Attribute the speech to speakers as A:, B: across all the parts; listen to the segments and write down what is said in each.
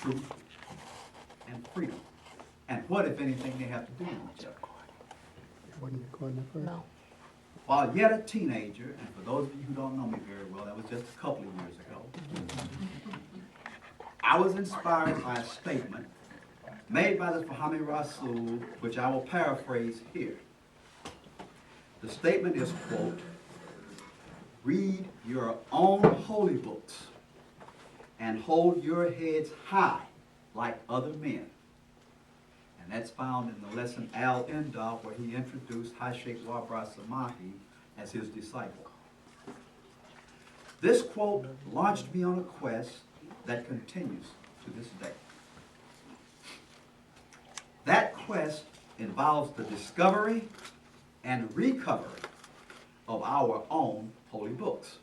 A: truth, and freedom. And what, if anything, they have to do with each other.
B: Wasn't recording at first?
C: No.
A: While yet a teenager, and for those of you who don't know me very well, that was just a couple of years ago, I was inspired by a statement made by the Fahami Rasul, which I will paraphrase here. The statement is, quote, "Read your own holy books and hold your heads high like other men." And that's found in the lesson Al-Indah, where he introduced Sheikh Wabra Samahi as his disciple. This quote launched me on a quest that continues to this day. That quest involves the discovery and recovery of our own holy books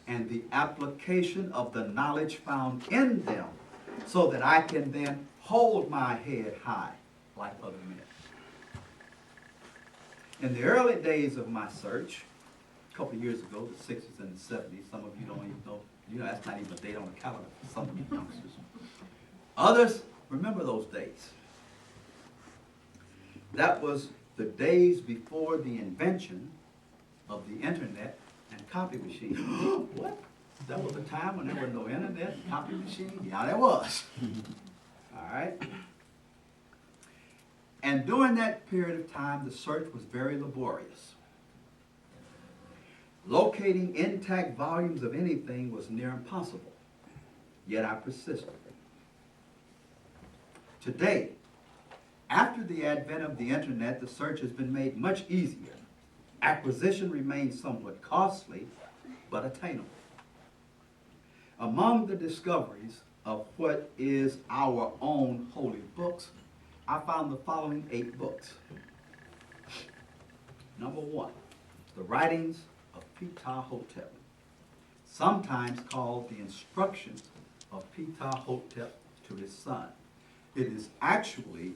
A: and the application of the knowledge found in them so that I can then hold my head high like other men. In the early days of my search, a couple of years ago, the 60s and the 70s, some of you don't even know, that's not even a date on the calendar for some of you youngsters. Others remember those days. That was the days before the invention of the internet and copy machine. What? That was a time when there was no internet and copy machine? Yeah, there was. All right? And during that period of time, the search was very laborious. Locating intact volumes of anything was near impossible, yet I persisted. Today, after the advent of the internet, the search has been made much easier. Acquisition remains somewhat costly, but attainable. Among the discoveries of what is our own holy books, I found the following 8 books. Number 1, the writings of Ptah Hotep, sometimes called the instructions of Ptah Hotep to his son. It is actually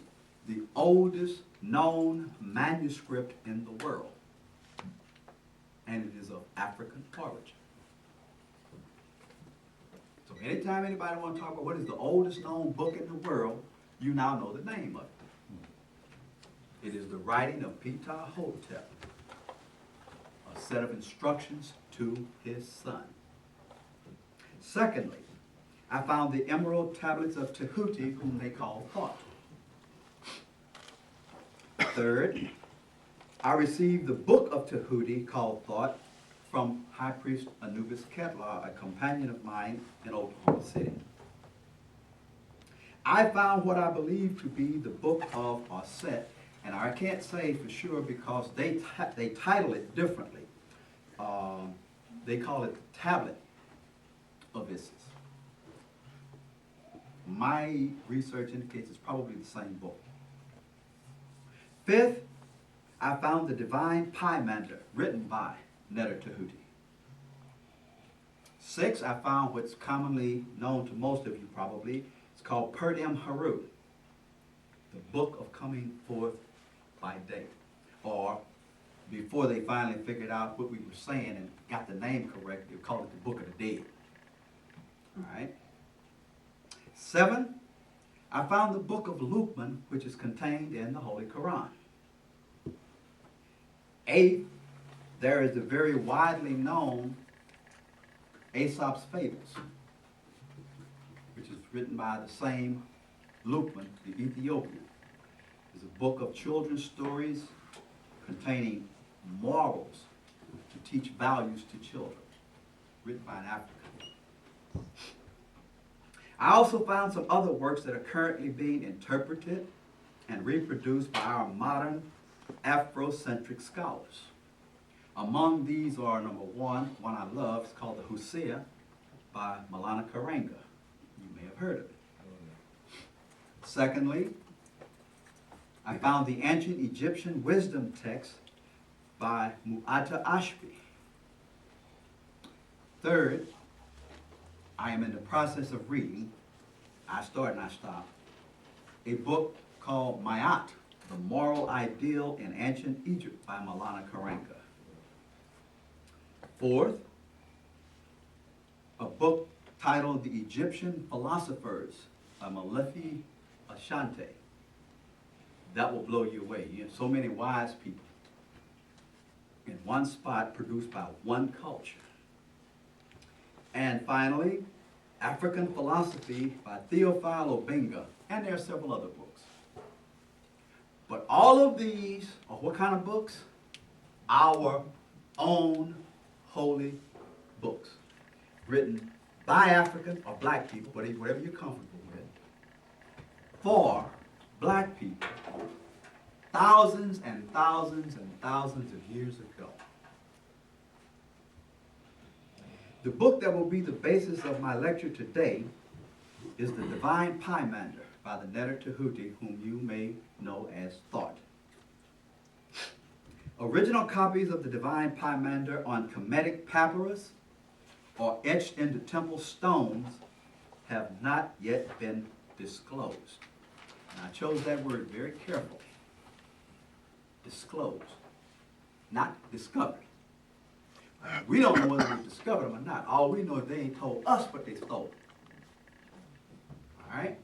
A: the oldest known manuscript in the world, and it is of African origin. So anytime anybody wants to talk about what is the oldest known book in the world, you now know the name of it. It is the writing of Ptah Hotep, a set of instructions to his son. Secondly, I found the emerald tablets of Tahuti, whom they call Thought. Third, I received the book of Tahuti called Thought from High Priest Anubis Ketlar, a companion of mine in Oklahoma City. I found what I believe to be the book of Aset, and I can't say for sure because they title it differently. They call it the Tablet of Isis. My research indicates it's probably the same book. Fifth, I found the Divine Pymander, written by Netter Tahuti. 6, I found what's commonly known to most of you probably. It's called Perdem Haru, the Book of Coming Forth by Day. Or, before they finally figured out what we were saying and got the name correct, they called it the Book of the Dead. All right. 7, I found the Book of Luqman, which is contained in the Holy Quran. 8, there is the very widely known Aesop's Fables, which is written by the same Luqman, the Ethiopian. It's a book of children's stories containing morals to teach values to children, written by an African. I also found some other works that are currently being interpreted and reproduced by our modern Afrocentric scholars. Among these are, number 1 I love, it's called the Hosea by Malana Karenga. You may have heard of it. Secondly, I found the ancient Egyptian wisdom text by Mu'atta Ashby. Third, I am in the process of reading, I start and I stop, a book called Mayat, The Moral Ideal in Ancient Egypt by Malana Karenga. Fourth, a book titled The Egyptian Philosophers a Malefi Ashante. That will blow you away. You have so many wise people in one spot produced by one culture. And finally, African Philosophy by Theophile Obenga, and there are several other books. But all of these are what kind of books? Our own holy books, written by African or black people, whatever you're comfortable with, for black people, thousands and thousands and thousands of years ago. The book that will be the basis of my lecture today is The Divine Pymander by the Neter Tahuti, whom you may know as Thought. Original copies of the Divine Pymander on Kemetic papyrus or etched into temple stones have not yet been disclosed. And I chose that word very carefully. Disclosed, not discovered. We don't know whether we discovered them or not. All we know is they ain't told us what they stole. All right?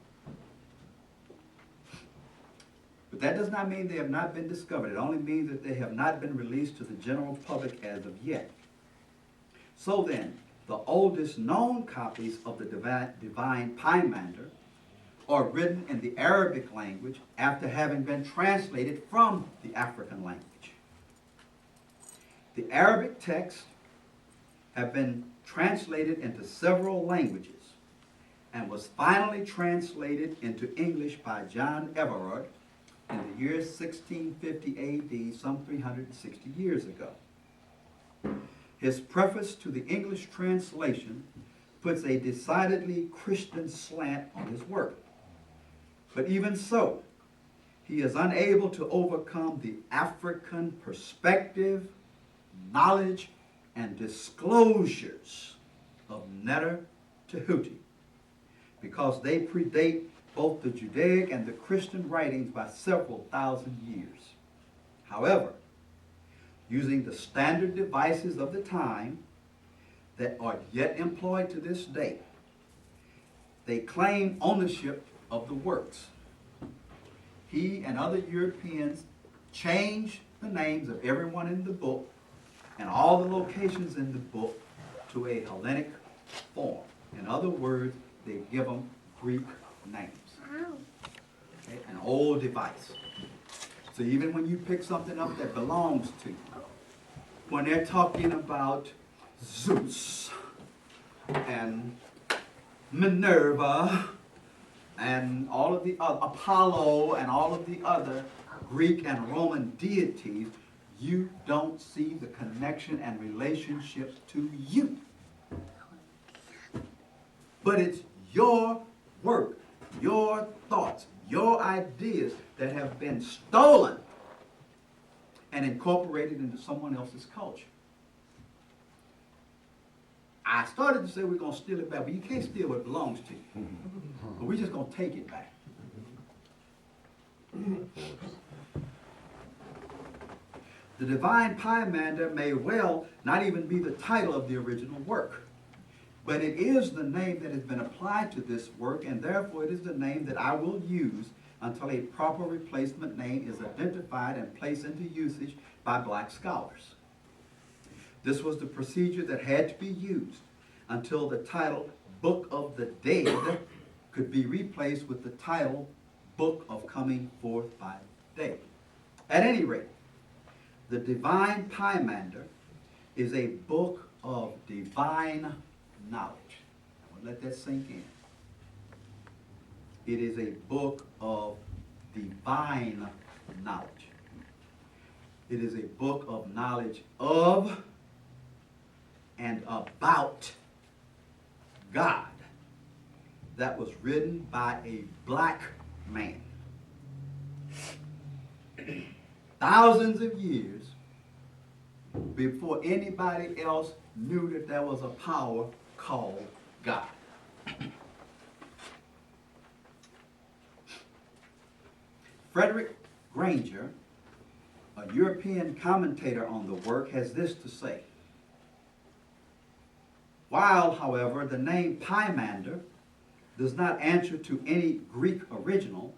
A: But that does not mean they have not been discovered. It only means that they have not been released to the general public as of yet. So then, the oldest known copies of the Divine Pymander are written in the Arabic language after having been translated from the African language. The Arabic texts have been translated into several languages and was finally translated into English by John Everard in the year 1650 AD, some 360 years ago. His preface to the English translation puts a decidedly Christian slant on his work. But even so, he is unable to overcome the African perspective, knowledge, and disclosures of Neter Tahuti, because they predate both the Judaic and the Christian writings by several thousand years. However, using the standard devices of the time that are yet employed to this day, they claim ownership of the works. He and other Europeans changed the names of everyone in the book and all the locations in the book to a Hellenic form. In other words, they give them Greek names. Okay? An old device. So even when you pick something up that belongs to you, when they're talking about Zeus and Minerva and all of the other, Apollo and all of the other Greek and Roman deities, you don't see the connection and relationships to you. But it's your work, your thoughts, your ideas that have been stolen and incorporated into someone else's culture. I started to say we're going to steal it back, but you can't steal what belongs to you. But we're just going to take it back. The Divine Pymander may well not even be the title of the original work, but it is the name that has been applied to this work, and therefore it is the name that I will use until a proper replacement name is identified and placed into usage by black scholars. This was the procedure that had to be used until the title Book of the Dead could be replaced with the title Book of Coming Forth by Day. At any rate, the Divine Pymander is a book of divine knowledge. I want to let that sink in. It is a book of divine knowledge. It is a book of knowledge of and about God that was written by a black man. Thousands of years before anybody else knew that there was a power called God. Frederick Granger, a European commentator on the work, has this to say. While, however, the name Pymander does not answer to any Greek original.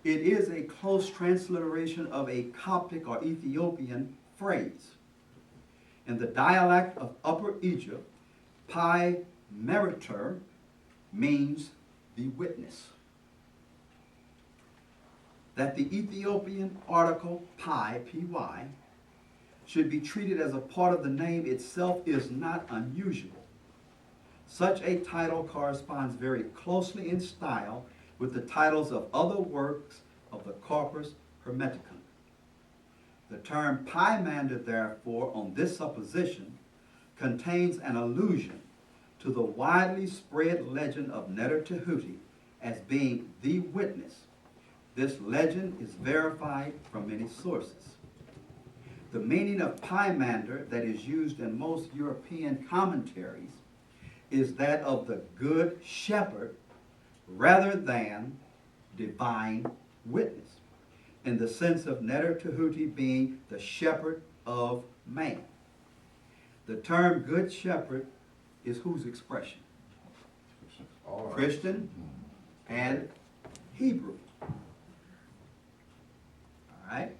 A: It is a close transliteration of a Coptic or Ethiopian phrase. In the dialect of Upper Egypt, pi meriter means the witness. That the Ethiopian article pi, py, should be treated as a part of the name itself is not unusual. Such a title corresponds very closely in style with the titles of other works of the Corpus Hermeticum. The term Pymander, therefore, on this supposition, contains an allusion to the widely spread legend of Netertehutli as being the witness. This legend is verified from many sources. The meaning of Pymander that is used in most European commentaries is that of the good shepherd rather than divine witness, in the sense of Netertehutli being the shepherd of man. The term good shepherd is whose expression? Christian and Hebrew. All right?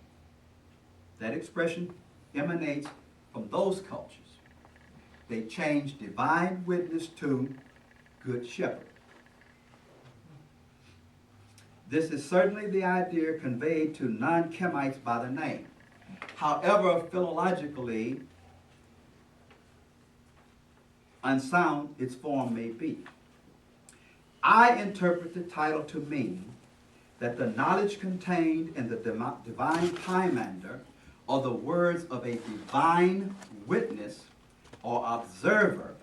A: That expression emanates from those cultures. They changed divine witness to good shepherd. This is certainly the idea conveyed to non-Chemites by the name. However, philologically unsound its form may be. I interpret the title to mean that the knowledge contained in the divine Pymander are the words of a divine witness or observer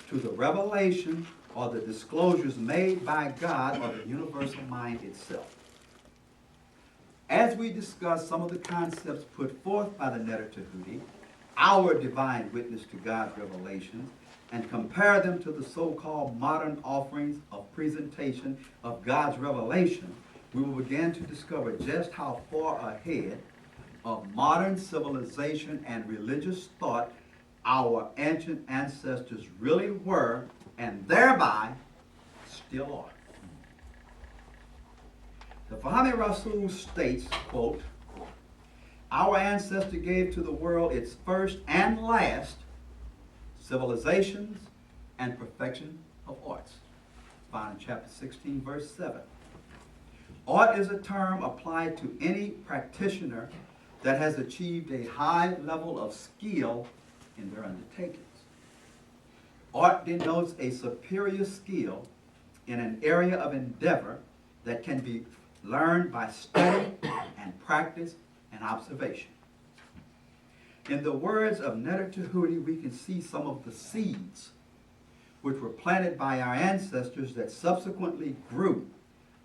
A: to the revelation or the disclosures made by God or the universal mind itself. As we discuss some of the concepts put forth by the Netertehutli, our divine witness to God's revelations, and compare them to the so-called modern offerings of presentation of God's revelation, we will begin to discover just how far ahead of modern civilization and religious thought our ancient ancestors really were, and thereby still are. The Fahmi Rasul states, quote, our ancestor gave to the world its first and last civilizations and perfection of arts. Found in chapter 16, verse 7. Art is a term applied to any practitioner that has achieved a high level of skill in their undertakings. Art denotes a superior skill in an area of endeavor that can be learned by study and practice and observation. In the words of Netertehutli, we can see some of the seeds which were planted by our ancestors that subsequently grew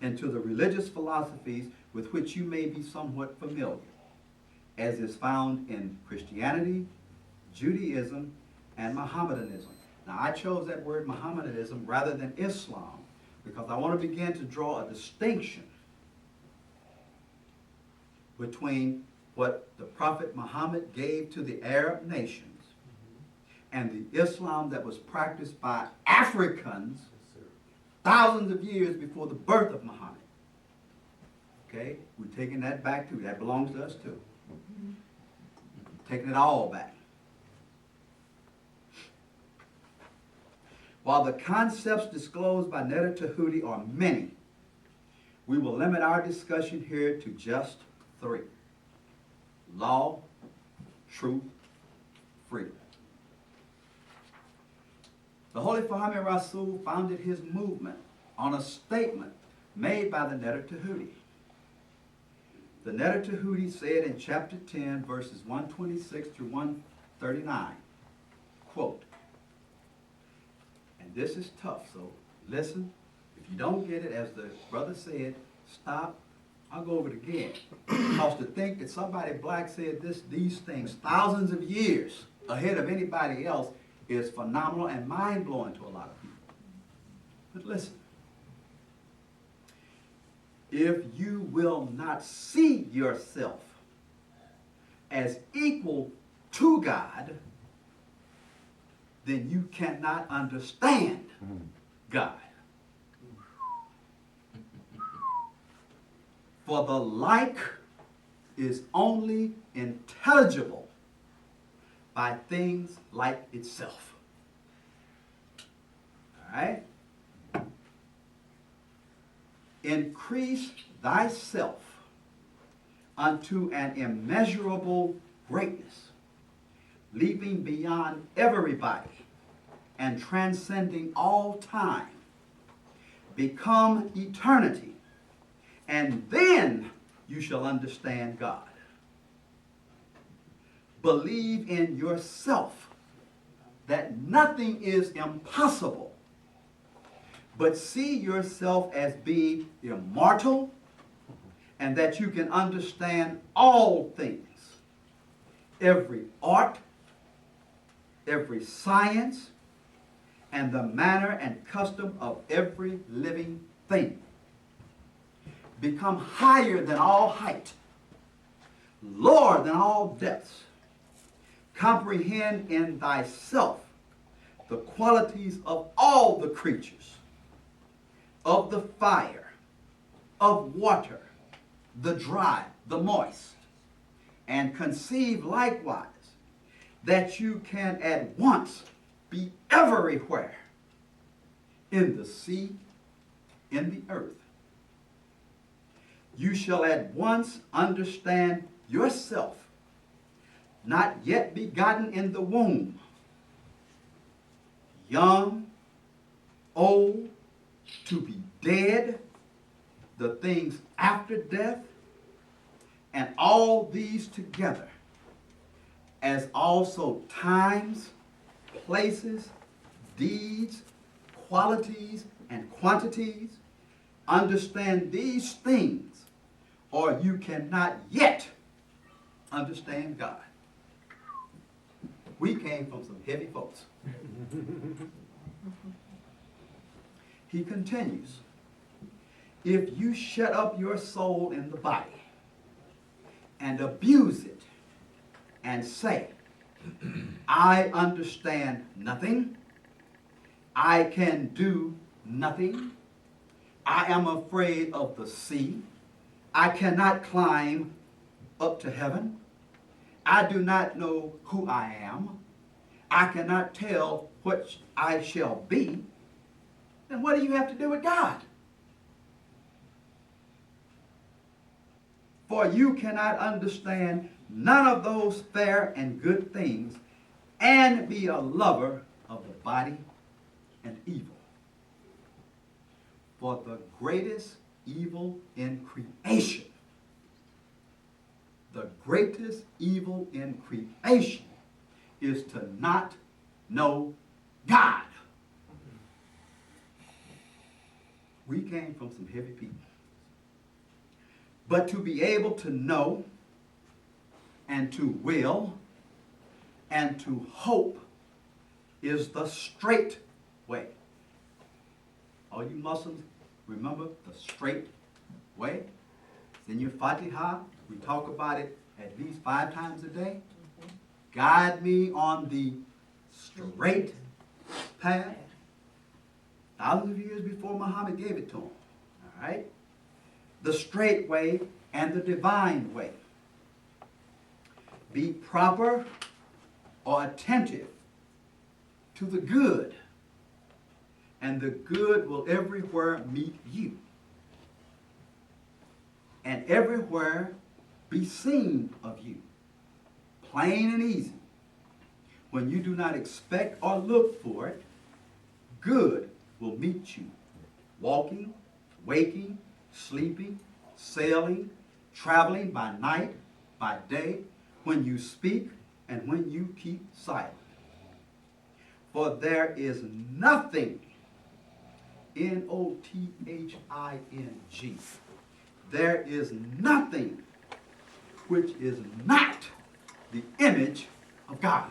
A: into the religious philosophies with which you may be somewhat familiar, as is found in Christianity, Judaism, and Mohammedanism. Now, I chose that word Mohammedanism rather than Islam because I want to begin to draw a distinction between what the Prophet Muhammad gave to the Arab nations and the Islam that was practiced by Africans thousands of years before the birth of Muhammad. Okay? We're taking that back too. That belongs to us too. Taking it all back. While the concepts disclosed by Netertehutli are many, we will limit our discussion here to just three: law, truth, freedom. The Holy Fahmi Rasul founded his movement on a statement made by the Netertehutli. The Netertehutli said in chapter 10, verses 126 through 139, quote, and this is tough, so listen. If you don't get it, as the brother said, stop. I'll go over it again. Because to think that somebody black said these things thousands of years ahead of anybody else is phenomenal and mind-blowing to a lot of people. But listen. If you will not see yourself as equal to God, then you cannot understand God. For the like is only intelligible by things like itself. All right? Increase thyself unto an immeasurable greatness, leaping beyond everybody and transcending all time. Become eternity, and then you shall understand God. Believe in yourself that nothing is impossible, but see yourself as being immortal and that you can understand all things, every art, every science, and the manner and custom of every living thing. Become higher than all height, lower than all depths. Comprehend in thyself the qualities of all the creatures, of the fire, of water, the dry, the moist, and conceive likewise that you can at once be everywhere, in the sea, in the earth. You shall at once understand yourself, not yet begotten in the womb, young, old, to be dead, the things after death, and all these together, as also times, places, deeds, qualities, and quantities. Understand these things, or you cannot yet understand God. We came from some heavy folks. He continues, if you shut up your soul in the body and abuse it and say, I understand nothing, I can do nothing, I am afraid of the sea, I cannot climb up to heaven, I do not know who I am, I cannot tell what I shall be, then what do you have to do with God? For you cannot understand none of those fair and good things and be a lover of the body and evil. For the greatest evil in creation, the greatest evil in creation is to not know God. We came from some heavy people. But to be able to know and to will and to hope is the straight way. All you Muslims, remember the straight way? It's in your Fatiha. We talk about it at least 5 times a day. Guide me on the straight path. Thousands of years before Muhammad gave it to him. All right? The straight way and the divine way. Be proper or attentive to the good, and the good will everywhere meet you, and everywhere be seen of you, plain and easy. When you do not expect or look for it, good will meet you, walking, waking, sleeping, sailing, traveling by night, by day, when you speak and when you keep silent. For there is nothing, Nothing, there is nothing which is not the image of God.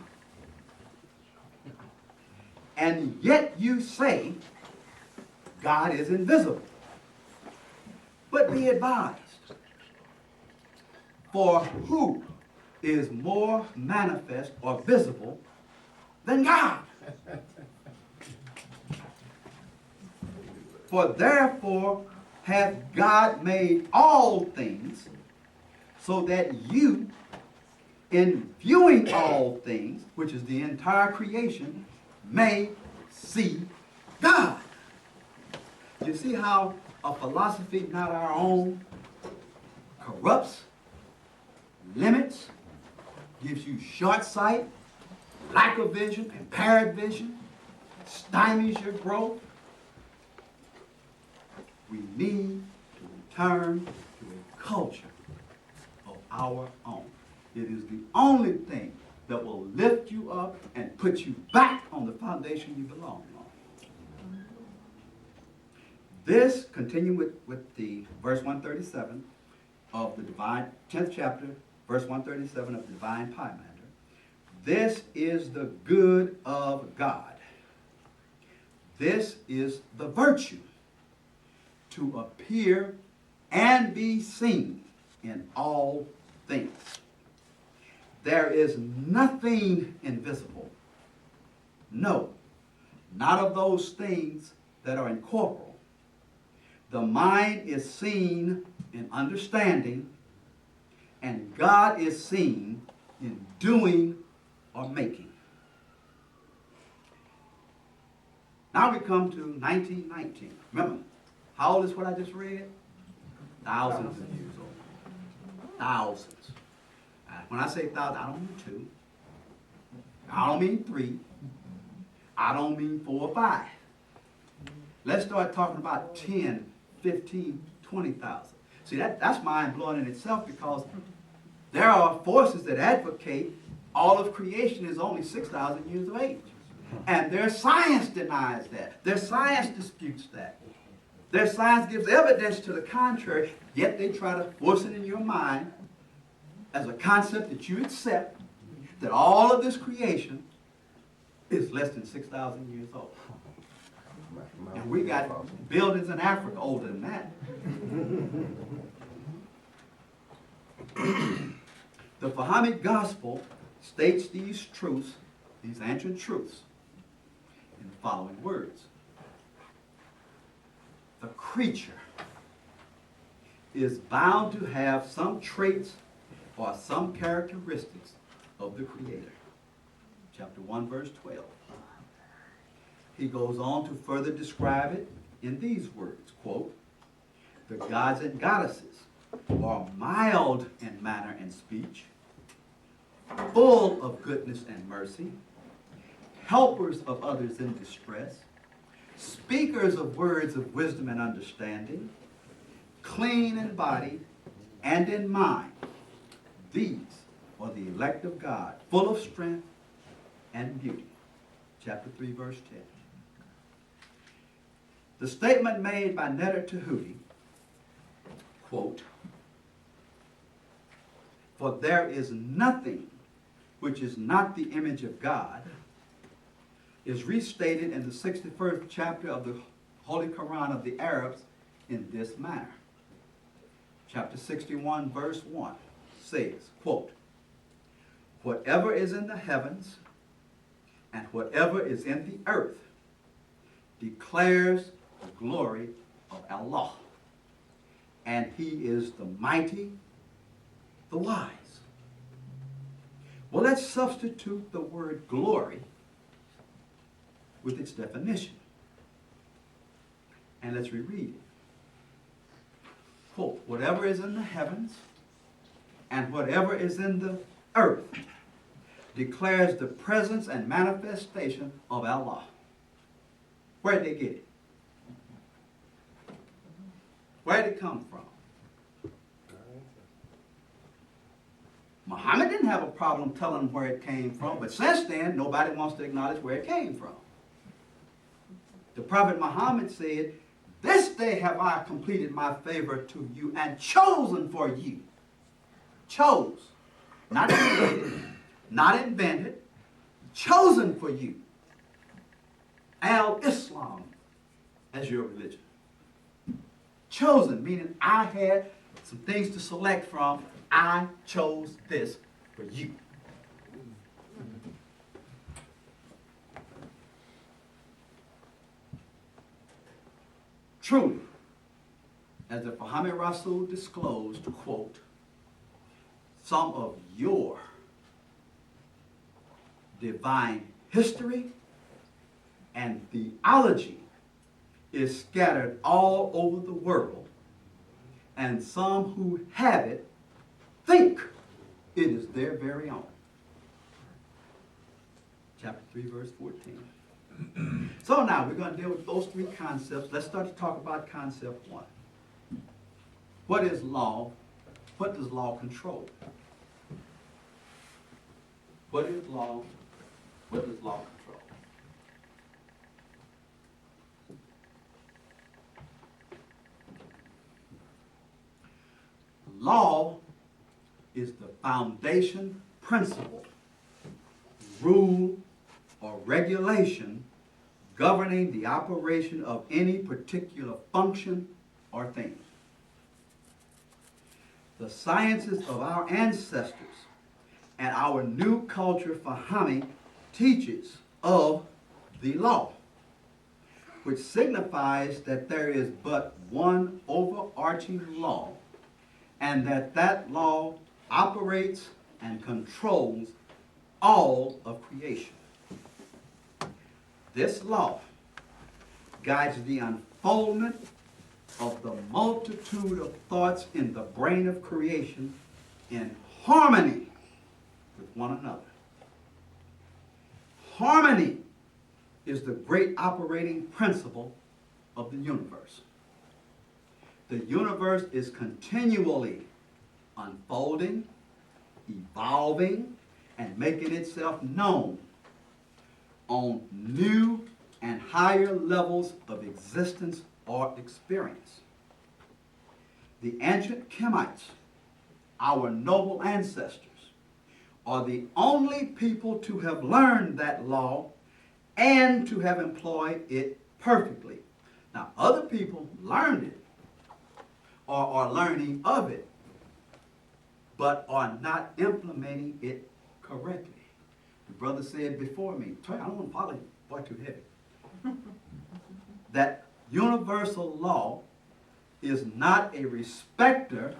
A: And yet you say God is invisible. But be advised, for who is more manifest or visible than God? For therefore hath God made all things, so that you, in viewing all things, which is the entire creation, may see God. You see how a philosophy not our own corrupts, limits, gives you short sight, lack of vision, impaired vision, stymies your growth? We need to return to a culture of our own. It is the only thing that will lift you up and put you back on the foundation you belong on. This, continuing with the verse 137 of the divine, 10th chapter, verse 137 of the divine Pymander. This is the good of God. This is the virtue to appear and be seen in all things. There is nothing invisible. No, not of those things that are incorporeal. The mind is seen in understanding, and God is seen in doing or making. Now we come to 1919. Remember, how old is what I just read? Thousands of years old. Thousands. When I say thousand, I don't mean 2. I don't mean 3. I don't mean 4 or 5. Let's start talking about 10, 15, 20,000. See, that's mind-blowing in itself, because there are forces that advocate all of creation is only 6,000 years of age. And their science denies that. Their science disputes that. Their science gives evidence to the contrary, yet they try to force it in your mind as a concept that you accept, that all of this creation is less than 6,000 years old. And we got buildings in Africa older than that. The Bahamic Gospel states these truths, these ancient truths, in the following words. The creature is bound to have some traits or some characteristics of the Creator. Chapter 1, verse 12. He goes on to further describe it in these words, quote, the gods and goddesses are mild in manner and speech, full of goodness and mercy, helpers of others in distress, speakers of words of wisdom and understanding, clean in body and in mind. These are the elect of God, full of strength and beauty. Chapter 3, verse 10. The statement made by Netter Tahuti, quote, for there is nothing which is not the image of God, is restated in the 61st chapter of the Holy Quran of the Arabs in this manner. Chapter 61, verse 1 says, quote, whatever is in the heavens and whatever is in the earth declares the glory of Allah, and He is the mighty, the wise. Well, let's substitute the word glory with its definition. And let's reread it. Quote, whatever is in the heavens and whatever is in the earth declares the presence and manifestation of Allah. Where did they get it? Where did it come from? Muhammad didn't have a problem telling them where it came from, but since then, nobody wants to acknowledge where it came from. The Prophet Muhammad said, this day have I completed my favor to you and chosen for you. Chose. Not created, not invented, chosen for you. Al-Islam as your religion. Chosen, meaning I had some things to select from. I chose this for you. Truly, as if Muhammad Rasul disclosed, quote, some of your divine history and theology is scattered all over the world, and some who have it think it is their very own. Chapter 3, verse 14. So now we're going to deal with those three concepts. Let's start to talk about concept one. What is law? What does law control? What is law? What does law control? Law is the foundation principle, rule, or regulation governing the operation of any particular function or thing. The sciences of our ancestors and our new culture Fahami teaches of the law, which signifies that there is but one overarching law, and that law operates and controls all of creation. This law guides the unfoldment of the multitude of thoughts in the brain of creation in harmony with one another. Harmony is the great operating principle of the universe. The universe is continually unfolding, evolving, and making itself known on new and higher levels of existence or experience. The ancient Kemites, our noble ancestors, are the only people to have learned that law and to have employed it perfectly. Now, other people learned it or are learning of it, but are not implementing it correctly. The brother said before me, I don't want to follow you, boy, too heavy. That universal law is not a respecter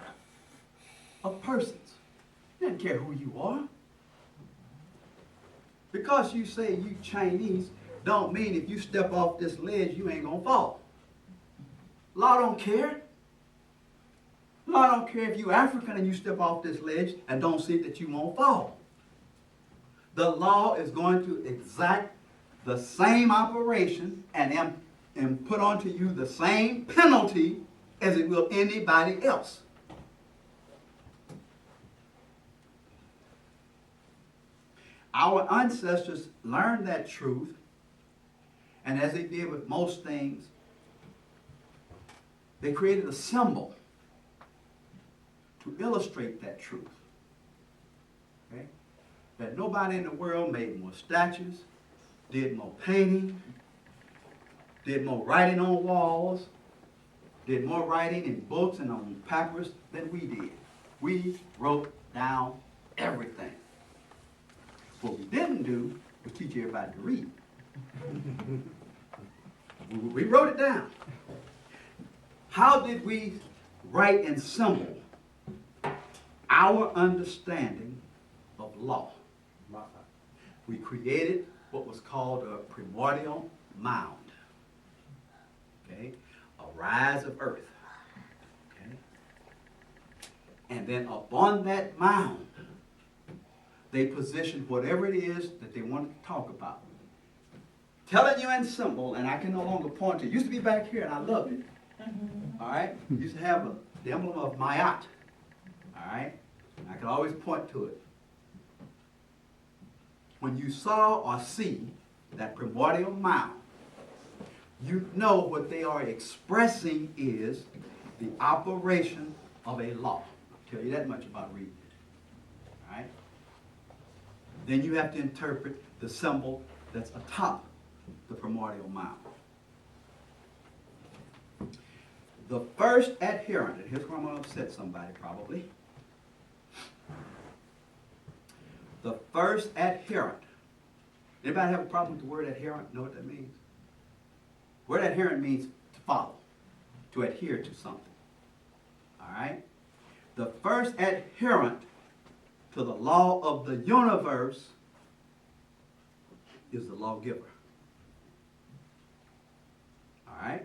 A: of persons. He doesn't care who you are. Because you say you Chinese, don't mean if you step off this ledge, you ain't gonna fall. Law don't care. Law don't care if you African and you step off this ledge and don't see that you won't fall. The law is going to exact the same operation and put onto you the same penalty as it will anybody else. Our ancestors learned that truth, and as they did with most things, they created a symbol to illustrate that truth. Okay? That nobody in the world made more statues, did more painting, did more writing on walls, did more writing in books and on papyrus than we did. We wrote down everything. What we didn't do was teach everybody to read. We wrote it down. How did we write and symbol our understanding of law? We created what was called a primordial mound. Okay? A rise of earth. Okay? And then upon that mound, they positioned whatever it is that they wanted to talk about. Telling you in symbol, and I can no longer point to it. It used to be back here, and I loved it. All right? It used to have the emblem of Mayat. All right? I could always point to it. When you saw or see that primordial mound, you know what they are expressing is the operation of a law. I'll tell you that much about reading. All right? Then you have to interpret the symbol that's atop the primordial mound. The first adherent, and here's where I'm going to upset somebody probably. The first adherent. Anybody have a problem with the word adherent? Know what that means? Word adherent means to follow, to adhere to something. first adherent to the law of the universe is the lawgiver. All right?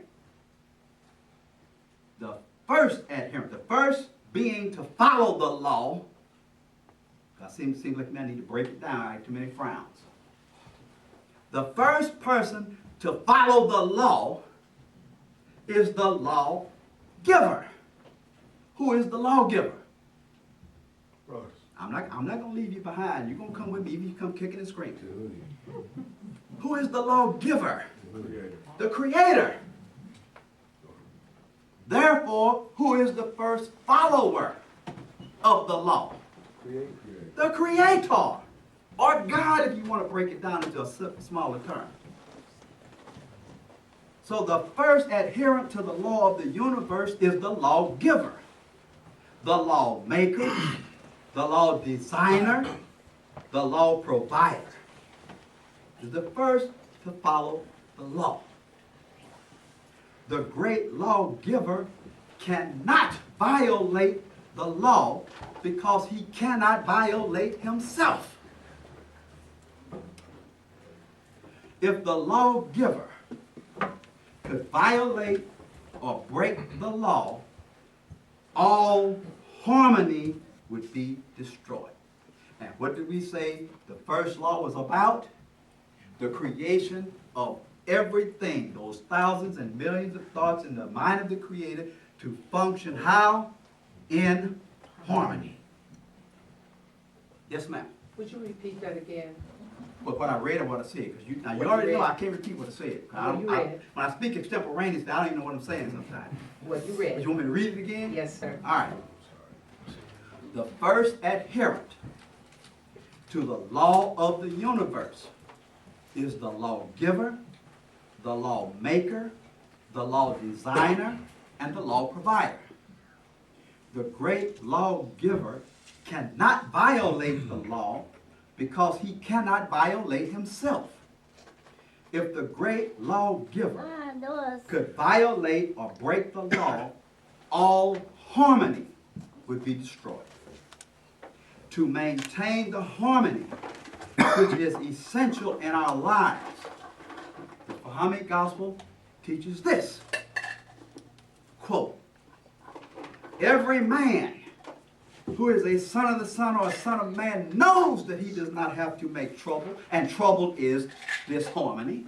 A: The first adherent, the first being to follow the law, it seems like I need to break it down, I have too many frowns. The first person to follow the law is the lawgiver. Who is the lawgiver? I'm not going to leave you behind. You're going to come with me even if you come kicking and screaming. Who is the lawgiver? The Creator. Therefore, who is the first follower of the law? The Creator. Or God, if you want to break it down into a smaller term. So the first adherent to the law of the universe is the lawgiver, the lawmaker, the law designer, the law provider. Is the first to follow the law. The great lawgiver cannot violate the law because he cannot violate himself. If the lawgiver could violate or break the law, all harmony would be destroyed. And what did we say the first law was about? The creation of everything, those thousands and millions of thoughts in the mind of the Creator to function how? In harmony. Yes, ma'am.
C: Would you repeat that again?
A: But what I read and what I said, because you already know I can't repeat what I said. When I speak extemporaneously, I don't even know what I'm saying sometimes.
C: What you read.
A: But you want me to read it again?
C: Yes, sir.
A: All right. The first adherent to the law of the universe is the lawgiver, the lawmaker, the law designer, and the law provider. The great lawgiver cannot violate the law because he cannot violate himself. If the great lawgiver could violate or break the law, all harmony would be destroyed. To maintain the harmony, which is essential in our lives, the Bahamic Gospel teaches this, quote, every man who is a son of the Son or a son of man knows that he does not have to make trouble, and trouble is disharmony.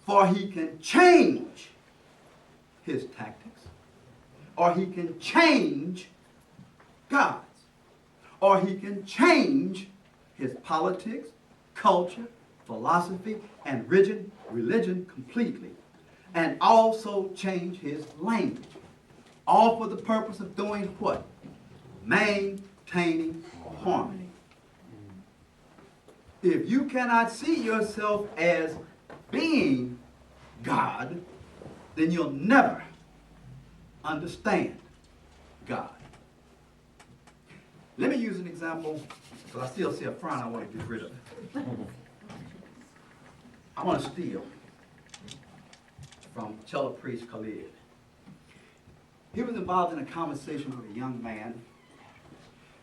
A: For he can change his tactics, or he can change God's, or he can change his politics, culture, philosophy, and religion completely, and also change his language. All for the purpose of doing what? Maintaining harmony. If you cannot see yourself as being God, then you'll never understand God. Let me use an example, because I still see a frown I want to get rid of. I want to steal from cello priest Khalid. He was involved in a conversation with a young man,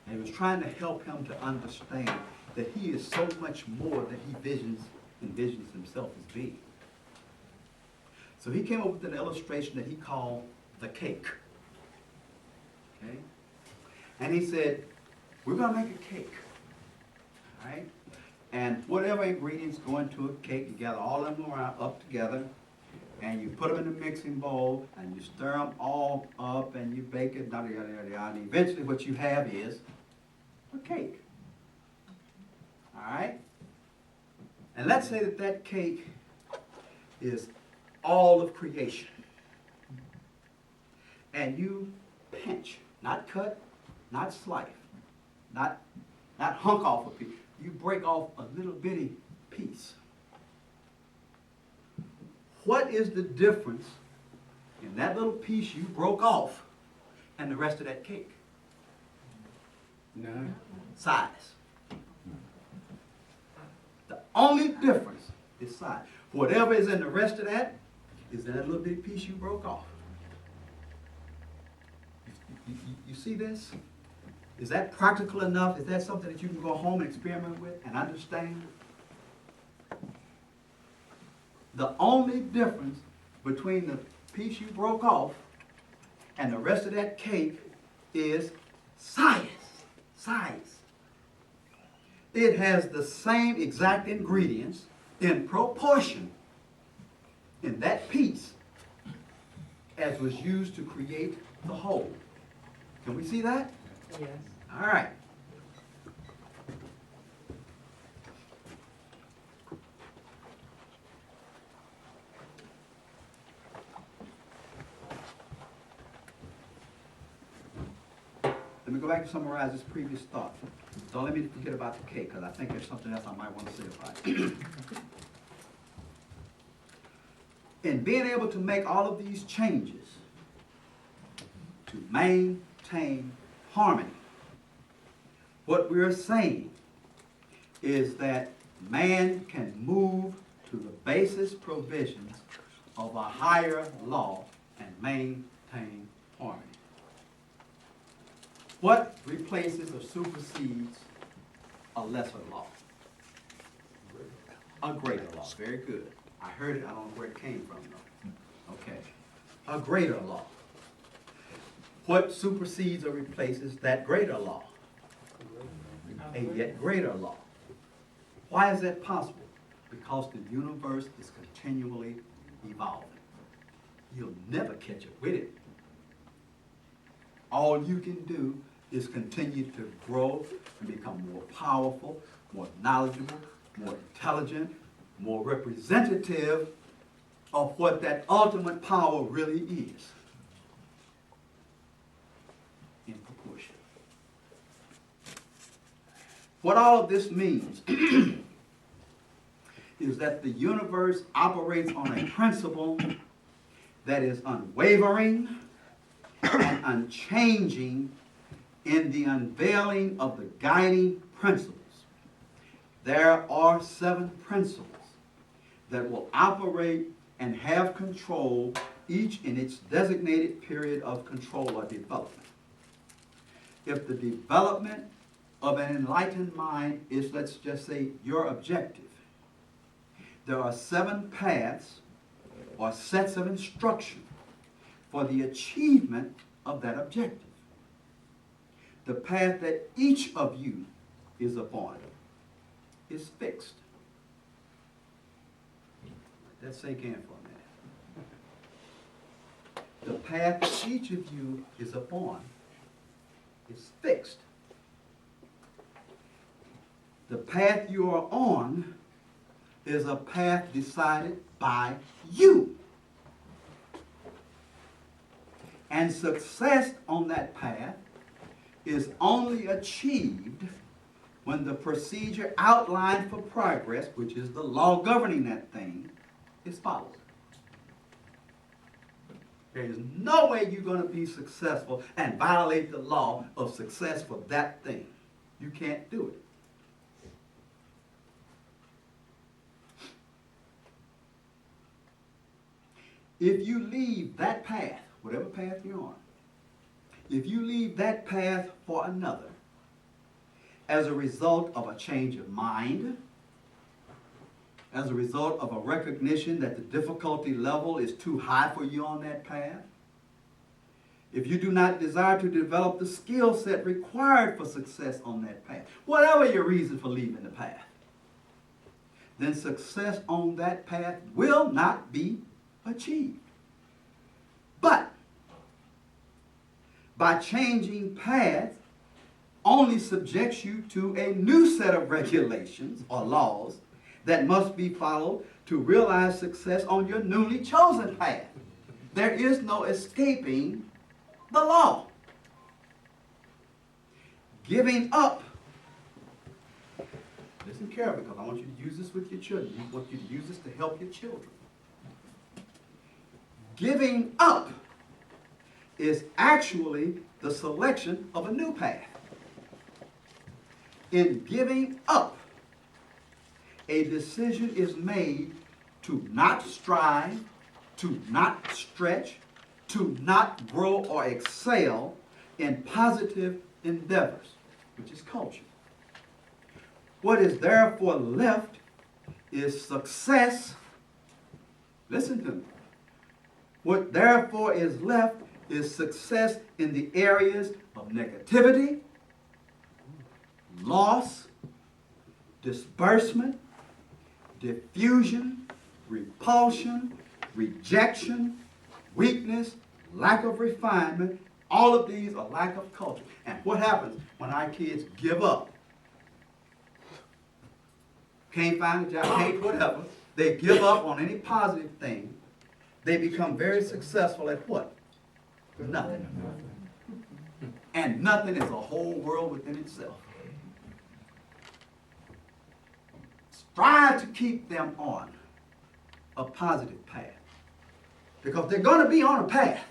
A: and he was trying to help him to understand that he is so much more than he envisions himself as being. So he came up with an illustration that he called the cake. Okay? And he said, we're going to make a cake. All right? And whatever ingredients go into a cake, you gather all of them up together, and you put them in a mixing bowl, and you stir them all up, and you bake it, yada, yada, yada, yada. And eventually what you have is a cake. All right? And let's say that that cake is all of creation. And you pinch, not cut, not slice, not hunk off a piece. You break off a little bitty piece. What is the difference in that little piece you broke off and the rest of that cake?
B: None.
A: Size. The only difference is size. Whatever is in the rest of that is that little bitty piece you broke off. You see this? Is that practical enough? Is that something that you can go home and experiment with and understand? The only difference between the piece you broke off and the rest of that cake is size. Size. It has the same exact ingredients in proportion in that piece as was used to create the whole. Can we see that?
C: Yes.
A: All right. Let me go back and summarize this previous thought. Don't let me forget about the cake, because I think there's something else I might want to say about it. In being able to make all of these changes to maintain harmony, what we're saying is that man can move to the basis provisions of a higher law and maintain harmony. What replaces or supersedes a lesser law? A greater law. Very good. I heard it. I don't know where it came from, though. Okay. A greater law. What supersedes or replaces that greater law? A yet greater law. Why is that possible? Because the universe is continually evolving. You'll never catch up with it. All you can do is continue to grow and become more powerful, more knowledgeable, more intelligent, more representative of what that ultimate power really is in proportion. What all of this means is that the universe operates on a principle that is unwavering and unchanging in the unveiling of the guiding principles. There are 7 principles that will operate and have control, each in its designated period of control or development. If the development of an enlightened mind is, let's just say, your objective, there are 7 paths or sets of instruction for the achievement of that objective. The path that each of you is upon is fixed. Let that sink in for a minute. The path that each of you is upon is fixed. The path you are on is a path decided by you. And success on that path is only achieved when the procedure outlined for progress, which is the law governing that thing, is followed. There is no way you're going to be successful and violate the law of success for that thing. You can't do it. If you leave that path, whatever path you're on, if you leave that path for another, as a result of a change of mind, as a result of a recognition that the difficulty level is too high for you on that path, if you do not desire to develop the skill set required for success on that path, whatever your reason for leaving the path, then success on that path will not be achieved. But by changing paths only subjects you to a new set of regulations or laws that must be followed to realize success on your newly chosen path. There is no escaping the law. Giving up, listen carefully because I want you to use this with your children. I want you to use this to help your children. Giving up is actually the selection of a new path. In giving up, a decision is made to not strive, to not stretch, to not grow or excel, in positive endeavors, which is culture. What is therefore left is success. Listen to me. What therefore is left is success in the areas of negativity, loss, disbursement, diffusion, repulsion, rejection, weakness, lack of refinement. All of these are lack of culture. And what happens when our kids give up? Can't find a job, can't whatever. They give up on any positive thing. They become very successful at what? Nothing. And nothing is a whole world within itself. Strive to keep them on a positive path. Because they're going to be on a path.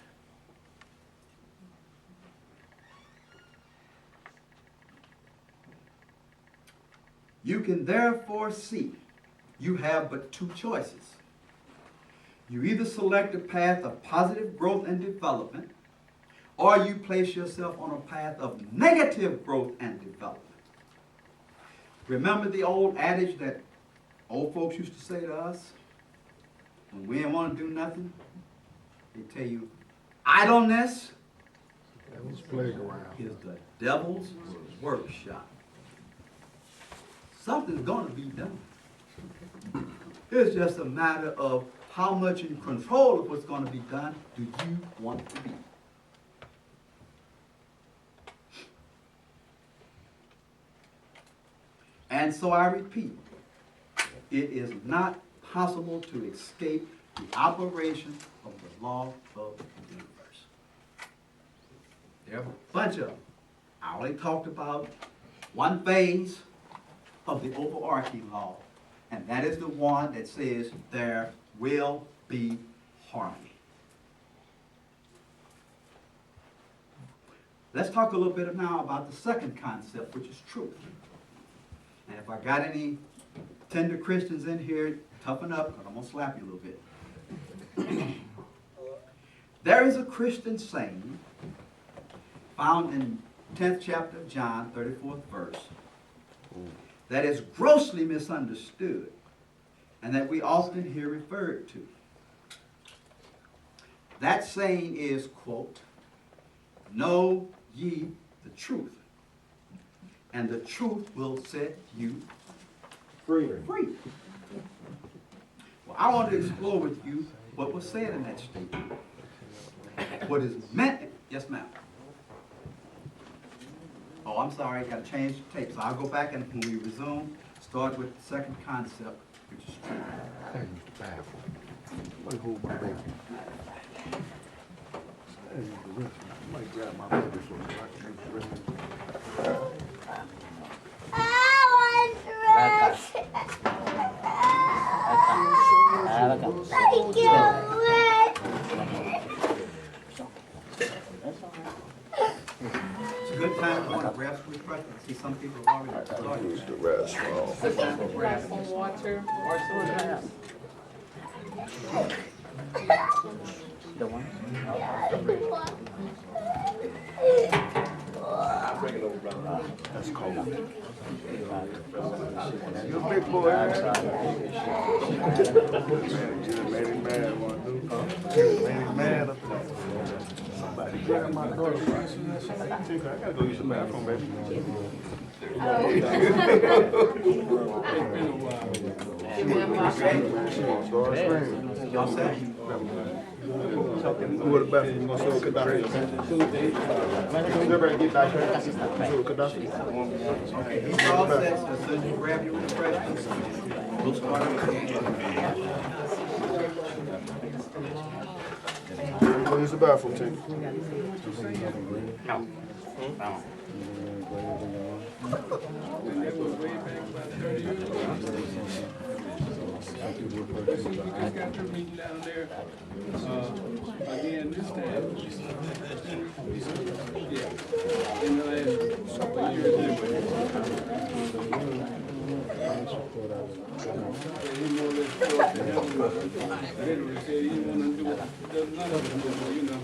A: You can therefore see you have but two choices. You either select a path of positive growth and development, or you place yourself on a path of negative growth and development. Remember the old adage that old folks used to say to us? When we didn't want to do nothing, they tell you, idleness
B: Devil's playground.
A: is the devil's workshop. Something's going to be done. It's just a matter of how much in control of what's going to be done do you want to be. And so I repeat, it is not possible to escape the operation of the law of the universe. There are a bunch of them. I only talked about one phase of the overarching law, and that is the one that says there will be harmony. Let's talk a little bit now about the second concept, which is truth. And if I got any tender Christians in here, toughen up, because I'm going to slap you a little bit. There is a Christian saying found in 10th chapter of John, 34th verse, that is grossly misunderstood and that we often hear referred to. That saying is, quote, know ye the truth, and the truth will set you free. Well, I want to explore with you what was said in that statement. What is meant, yes ma'am. Oh, I'm sorry, I got to change the tape. So I'll go back and when we resume, start with the second concept, which is truth.
B: That is baffling. Let me hold my baby. That is the rest. I might grab my baby so I can use the rest.
A: It's a good time to want to grab some refreshment. I see some people have already started.
B: Use the rest.
C: Sit down and grab some water or some
D: The one?
B: That's cold. You a big boy, man. You done made him mad, one dude. Made him mad up there. Somebody grab my daughter. Tinker, I gotta go use the bathroom, baby. She wants to start screaming.
A: Y'all set?
B: Go to the bathroom. You gonna show Gaddafi? Everybody get back here. Show Gaddafi.
A: Okay, he's all set. So as soon as you grab your refreshments, we'll start again.
B: Go use the bathroom, Tinker.
D: No. No.
E: I got your meeting down there, again this time. Yeah, in the last couple of years anyway. He more or less forced to have him. Literally said he didn't want to do it, does none of it, you know.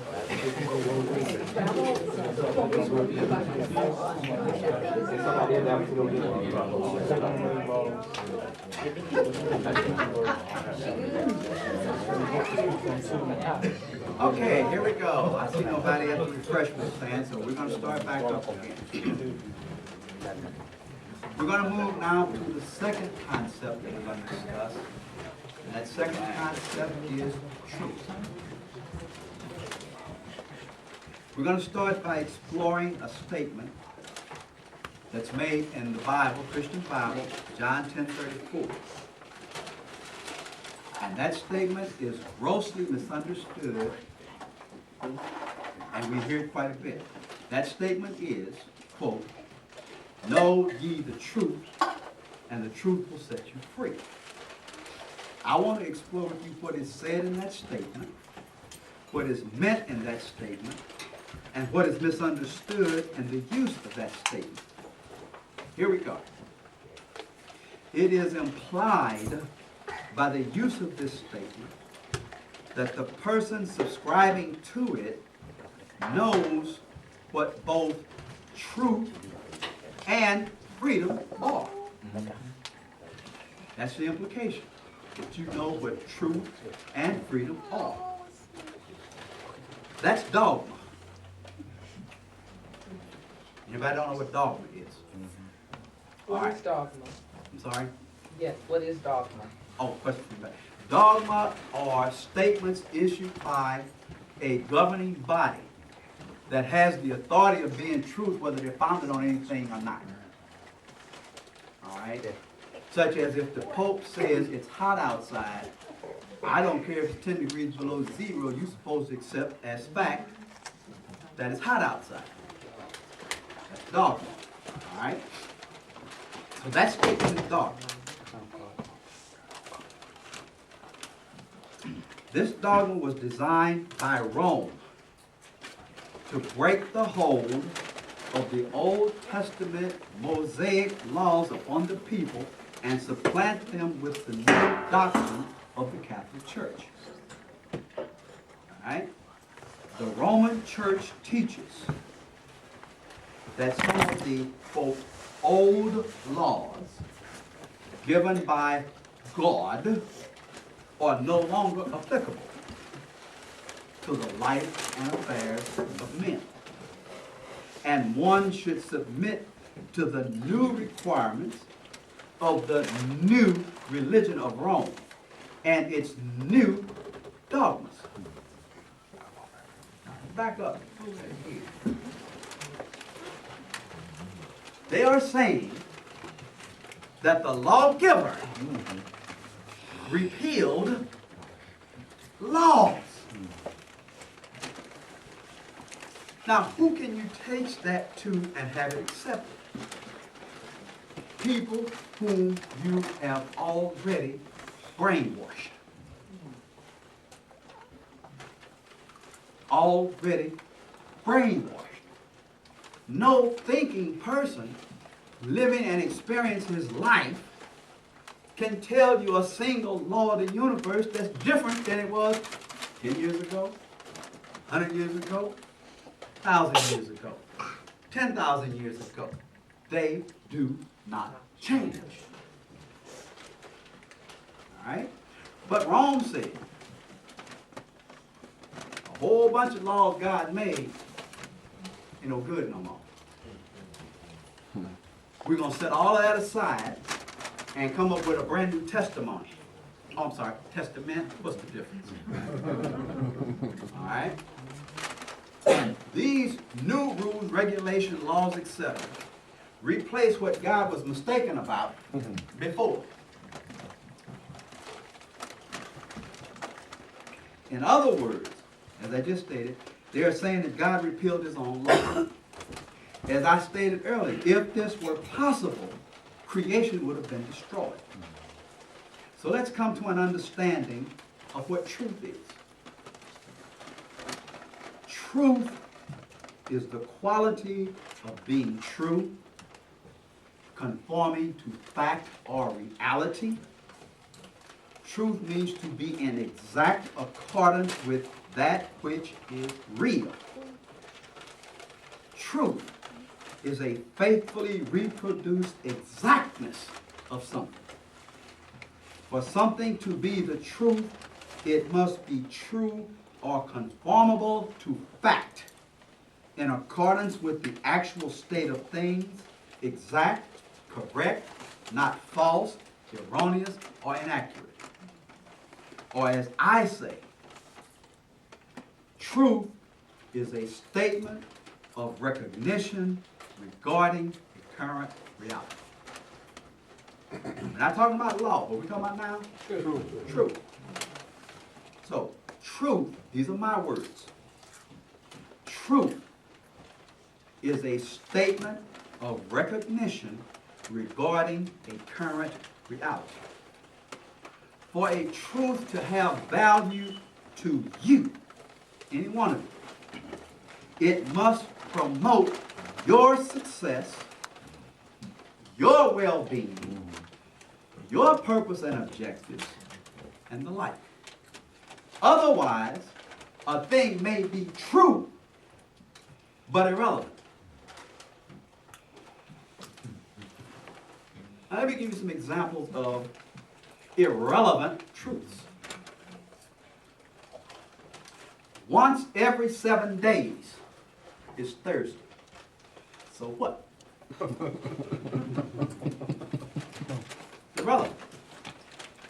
A: Okay, here we go. I see nobody at the refreshment stand, so we're gonna start back up again. We're gonna move now to the second concept that we're gonna discuss. And that second concept is truth. We're gonna start by exploring a statement that's made in the Bible, Christian Bible, John 10:34. And that statement is grossly misunderstood, and we hear it quite a bit. That statement is, quote, "Know ye the truth, and the truth will set you free." I want to explore with you what is said in that statement, what is meant in that statement, and what is misunderstood in the use of that statement. Here we go. It is implied by the use of this statement that the person subscribing to it knows what both truth and freedom are. That's the implication, that you know what truth and freedom are. That's dogma. Anybody don't know what dogma is?
C: What is dogma?
A: I'm sorry?
C: Yes, what is dogma?
A: Oh, question for you. Dogma are statements issued by a governing body that has the authority of being truth, whether they're founded on anything or not. All right? Such as if the Pope says it's hot outside, I don't care if it's 10 degrees below zero, you're supposed to accept as fact that it's hot outside. That's dogma. All right? So that statement is dogma. This dogma was designed by Rome to break the hold of the Old Testament Mosaic laws upon the people and supplant them with the new doctrine of the Catholic Church. All right? The Roman Church teaches that some of the, quote, old laws given by God are no longer applicable to the life and affairs of men. And one should submit to the new requirements of the new religion of Rome and its new dogmas. Back up. They are saying that the lawgiver repealed laws. Now, who can you teach that to and have it accepted? People whom you have already brainwashed. Already brainwashed. No thinking person living and experiencing his life can tell you a single law of the universe that's different than it was 10 years ago, 100 years ago, 1,000 years ago, 10,000 years ago. They do not change. All right? But Rome said a whole bunch of laws God made ain't no good no more. We're going to set all of that aside and come up with a brand new testimony. Oh, I'm sorry, testament? What's the difference? All right? And these new rules, regulations, laws, etc. replace what God was mistaken about before. In other words, as I just stated, they are saying that God repealed his own law. As I stated earlier, if this were possible, creation would have been destroyed. So let's come to an understanding of what truth is. Truth is the quality of being true, conforming to fact or reality. Truth means to be in exact accordance with that which is real. truth is a faithfully reproduced exactness of something. For something to be the truth, it must be true or conformable to fact, in accordance with the actual state of things, exact, correct, not false, erroneous, or inaccurate. Or as I say, truth is a statement of recognition regarding a current reality. We're not talking about law, what we're talking about now? Truth. So, truth, these are my words. Truth is a statement of recognition regarding a current reality. For a truth to have value to you, any one of you, it must promote your success, your well-being, your purpose and objectives, and the like. Otherwise, a thing may be true, but irrelevant. Now, let me give you some examples of irrelevant truths. Once every 7 days is Thursday. So what? Irrelevant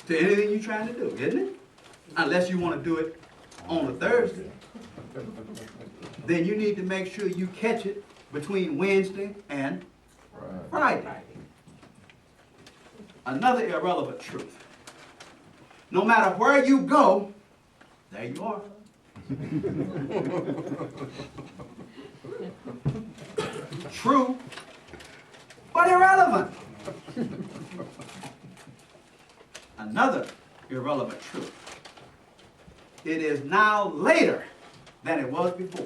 A: to anything you're trying to do, isn't it? Unless you want to do it on a Thursday. Then you need to make sure you catch it between Wednesday and Friday. Another irrelevant truth. No matter where you go, there you are. True, but irrelevant. Another irrelevant truth. It is now later than it was before.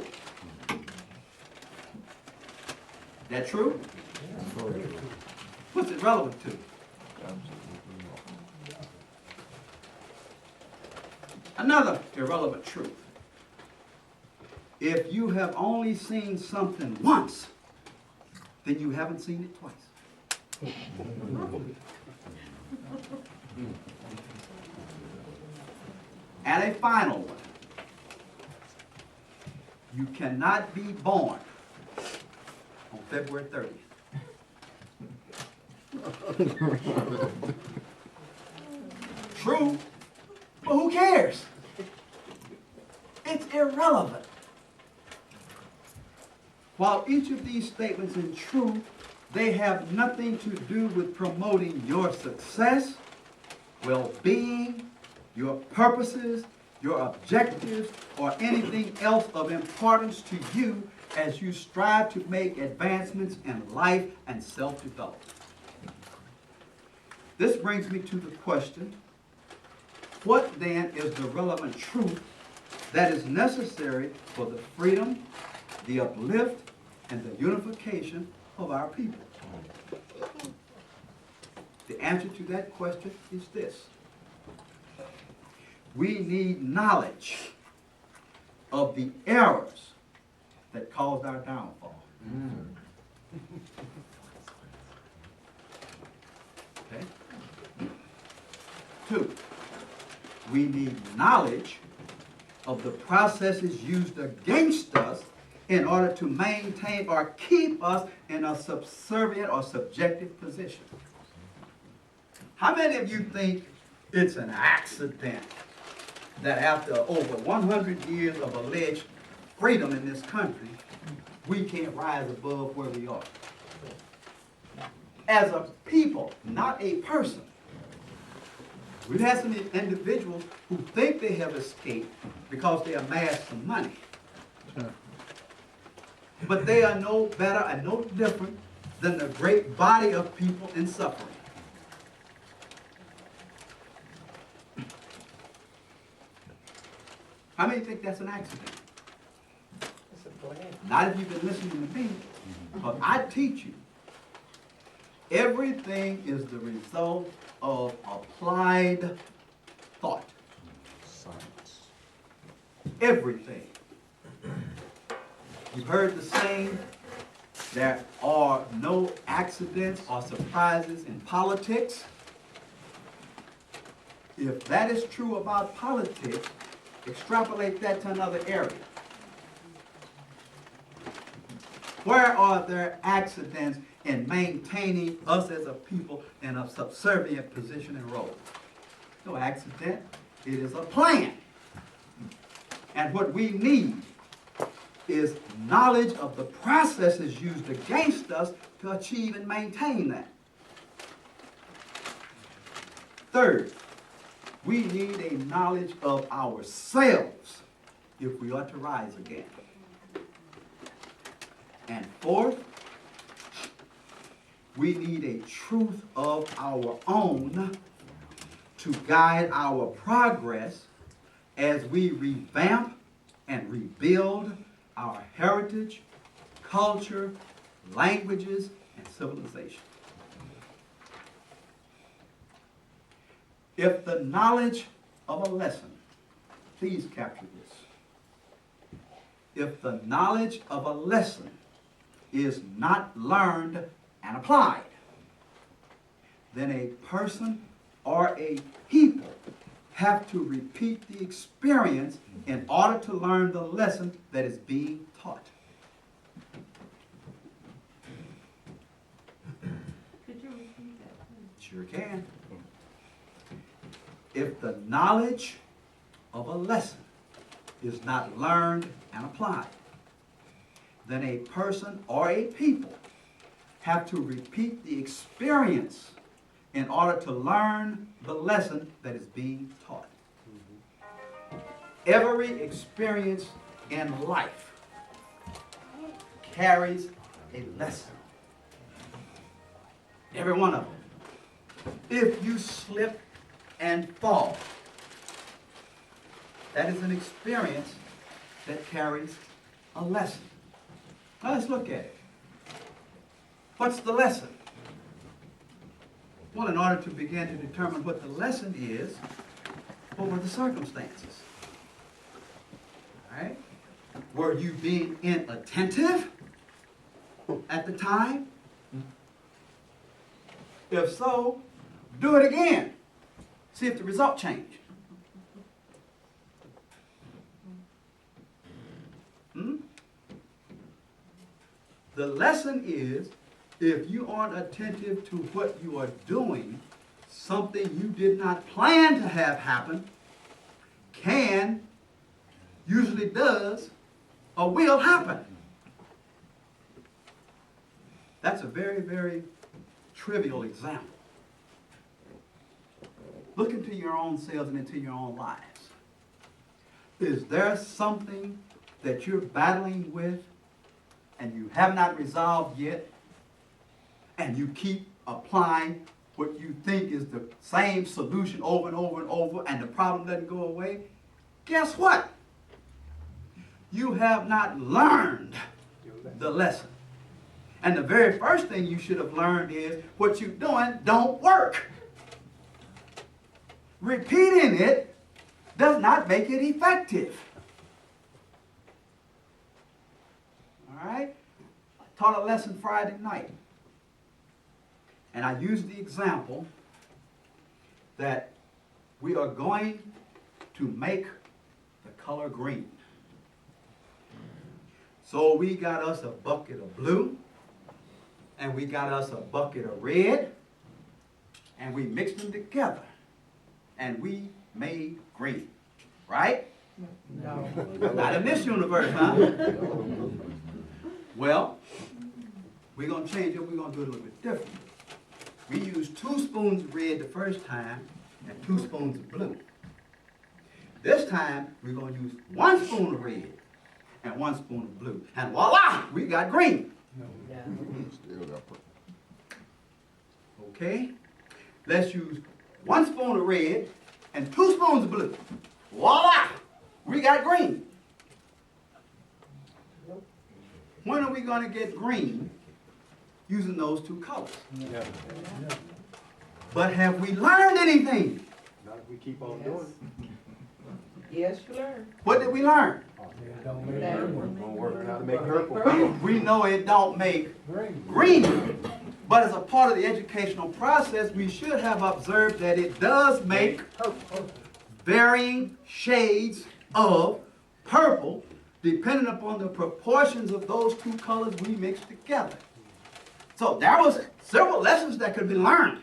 A: That true? What's it relevant to? Another irrelevant truth. If you have only seen something once, then you haven't seen it twice. And a final one. You cannot be born on February 30th. True, but who cares? It's irrelevant. While each of these statements is true, they have nothing to do with promoting your success, well-being, your purposes, your objectives, or anything else of importance to you as you strive to make advancements in life and self-development. This brings me to the question, what then is the relevant truth that is necessary for the freedom, the uplift, and the unification of our people? The answer to that question is this. We need knowledge of the errors that caused our downfall. Okay? 2, we need knowledge of the processes used against us in order to maintain or keep us in a subservient or subjective position. How many of you think it's an accident that after over 100 years of alleged freedom in this country, we can't rise above where we are? As a people, not a person. We've had some individuals who think they have escaped because they amassed some money. But they are no better and no different than the great body of people in suffering. How many think that's an accident? Not if you've been listening to me, but I teach you. Everything is the result of applied thought. Science. Everything. You've heard the saying, There are no accidents or surprises in politics. If that is true about politics, extrapolate that to another area. Where are there accidents in maintaining us as a people in a subservient position and role? No accident. It is a plan. And what we need is knowledge of the processes used against us to achieve and maintain that. Third, we need a knowledge of ourselves if we are to rise again. And fourth, we need a truth of our own to guide our progress as we revamp and rebuild our heritage, culture, languages, and civilization. If the knowledge of a lesson, please capture this. If the knowledge of a lesson is not learned and applied, then a person or a people have to repeat the experience in order to learn the lesson that is being taught.
C: Could you repeat that, please?
A: Sure can. If the knowledge of a lesson is not learned and applied, then a person or a people have to repeat the experience in order to learn the lesson that is being taught. Every experience in life carries a lesson. Every one of them. If you slip and fall, that is an experience that carries a lesson. Now let's look at it. What's the lesson? Well, in order to begin to determine what the lesson is, what were the circumstances? All right? Were you being inattentive at the time? If so, do it again. See if the result changed. The lesson is, if you aren't attentive to what you are doing, something you did not plan to have happen can, usually does, or will happen. That's a very, very trivial example. Look into your own selves and into your own lives. Is there something that you're battling with and you have not resolved yet, and you keep applying what you think is the same solution over and over and over, and the problem doesn't go away? Guess what? You have not learned the lesson. And the very first thing you should have learned is what you're doing don't work. Repeating it does not make it effective. All right? I taught a lesson Friday night. And I used the example that we are going to make the color green. So we got us a bucket of blue, and we got us a bucket of red, and we mixed them together, and we made green. Right?
C: No.
A: Not in this universe, huh? Well, we're going to change it. We're going to do it a little bit different. We used 2 spoons of red the first time and 2 spoons of blue. This time, we're going to use 1 spoon of red and 1 spoon of blue. And voila, we got green. Okay? Let's use 1 spoon of red and 2 spoons of blue. Voila, we got green. When are we going to get green using those 2 colors?
B: Yeah.
A: But have we learned anything?
B: Not if we keep on doing it.
C: Yes, you learn.
A: What did we learn? We know it don't make green. But as a part of the educational process, we should have observed that it does make varying shades of purple depending upon the proportions of those two colors we mix together. So there was several lessons that could be learned.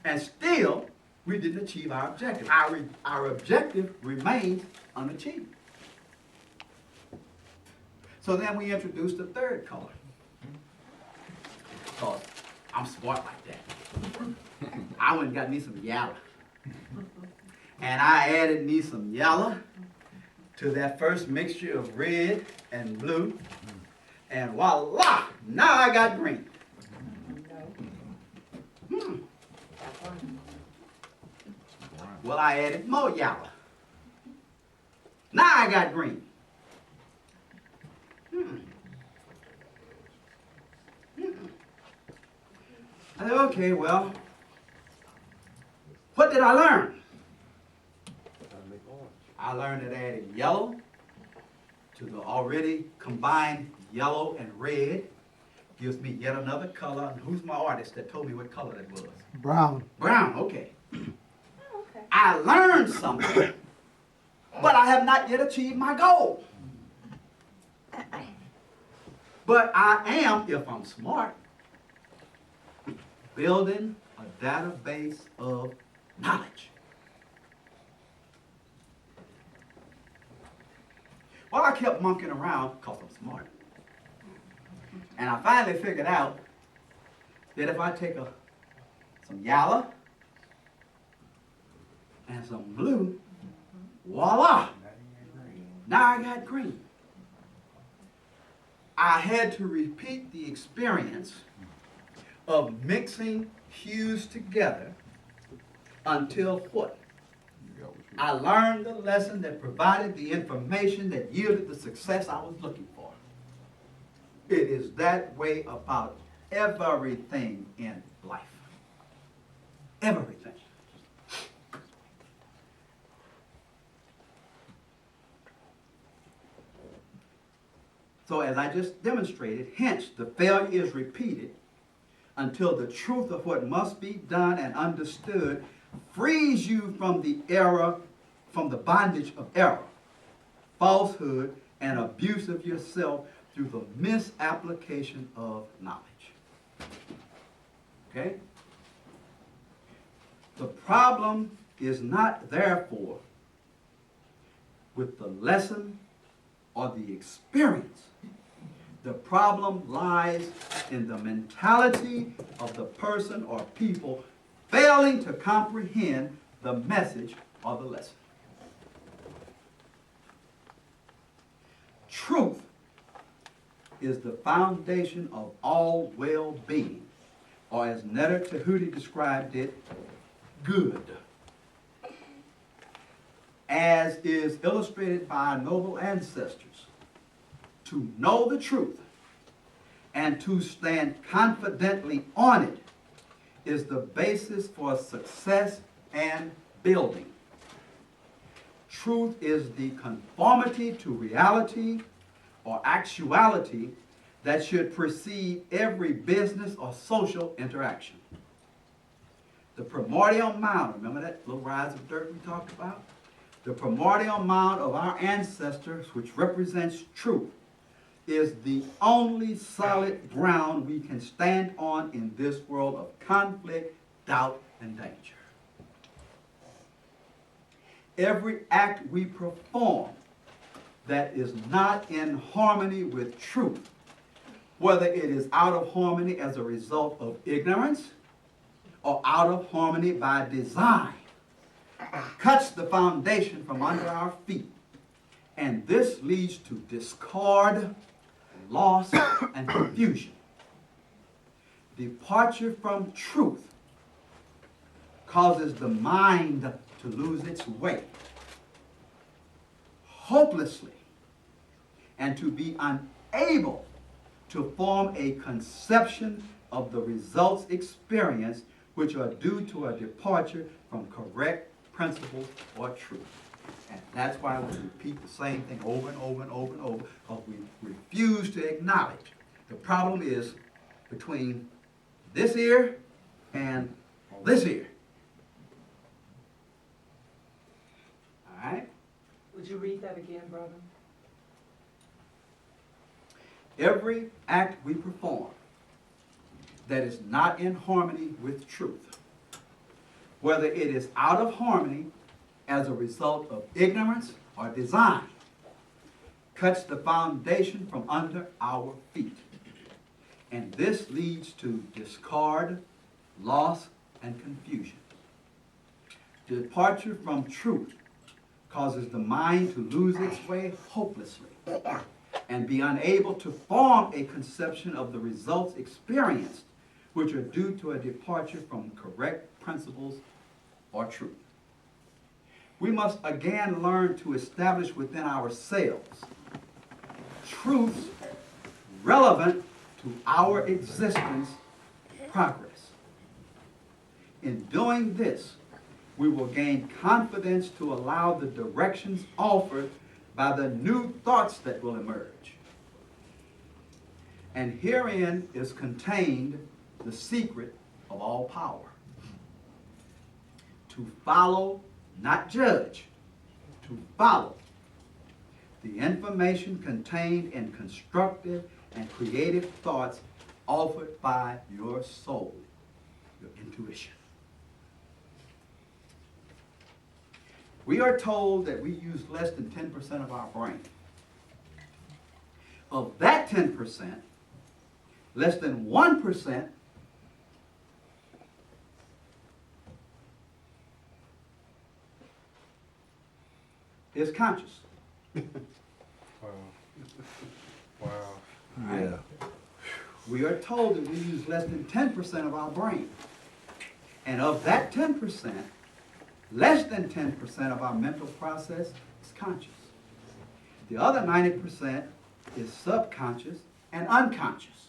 A: And still, we didn't achieve our objective. Our objective remains unachieved. So then we introduced the third color. Because I'm smart like that. I went and got me some yellow. And I added me some yellow to that first mixture of red and blue. And voila, now I got green. Well, I added more yellow. Now I got green. I said, okay, well, what did I learn? I learned that adding yellow to the already combined yellow and red gives me yet another color. And who's my artist that told me what color that was?
F: Brown.
A: Brown, okay. I learned something, but I have not yet achieved my goal. But I am, if I'm smart, building a database of knowledge. Well, I kept monkeying around because I'm smart. And I finally figured out that if I take some yellow and some blue, voila, now I got green. I had to repeat the experience of mixing hues together until what? I learned the lesson that provided the information that yielded the success I was looking for. It is that way about everything in life. Everything. So as I just demonstrated, hence the failure is repeated until the truth of what must be done and understood frees you from the error, from the bondage of error, falsehood, and abuse of yourself through the misapplication of knowledge. Okay? The problem is not, therefore, with the lesson or the experience. The problem lies in the mentality of the person or people failing to comprehend the message or the lesson. Truth is the foundation of all well-being, or as Netter Tahuti described it, good. As is illustrated by our noble ancestors, to know the truth and to stand confidently on it is the basis for success and building. Truth is the conformity to reality or actuality that should precede every business or social interaction. The primordial mound, remember that little rise of dirt we talked about? The primordial mound of our ancestors, which represents truth, is the only solid ground we can stand on in this world of conflict, doubt, and danger. Every act we perform that is not in harmony with truth, whether it is out of harmony as a result of ignorance or out of harmony by design, cuts the foundation from under our feet. And this leads to discord, loss, and confusion. Departure from truth causes the mind to lose its way hopelessly and to be unable to form a conception of the results experienced which are due to a departure from correct principles or truth. And that's why we repeat the same thing over and over and over and over, because we refuse to acknowledge. The problem is between this ear and this ear. All right?
C: Would you read that again, brother?
A: Every act we perform that is not in harmony with truth, whether it is out of harmony as a result of ignorance or design, cuts the foundation from under our feet. And this leads to discord, loss, and confusion. Departure from truth causes the mind to lose its way hopelessly and be unable to form a conception of the results experienced, which are due to a departure from correct principles or truth. We must again learn to establish within ourselves truths relevant to our existence progress. In doing this, we will gain confidence to allow the directions offered by the new thoughts that will emerge. And herein is contained the secret of all power. To follow, not judge, to follow the information contained in constructive and creative thoughts offered by your soul, your intuition. We are told that we use less than 10% of our brain. Of that 10%, less than 1% is conscious.
B: Wow. Wow.
A: Right? We are told that we use less than 10% of our brain. And of that 10%, less than 10% of our mental process is conscious. The other 90% is subconscious and unconscious.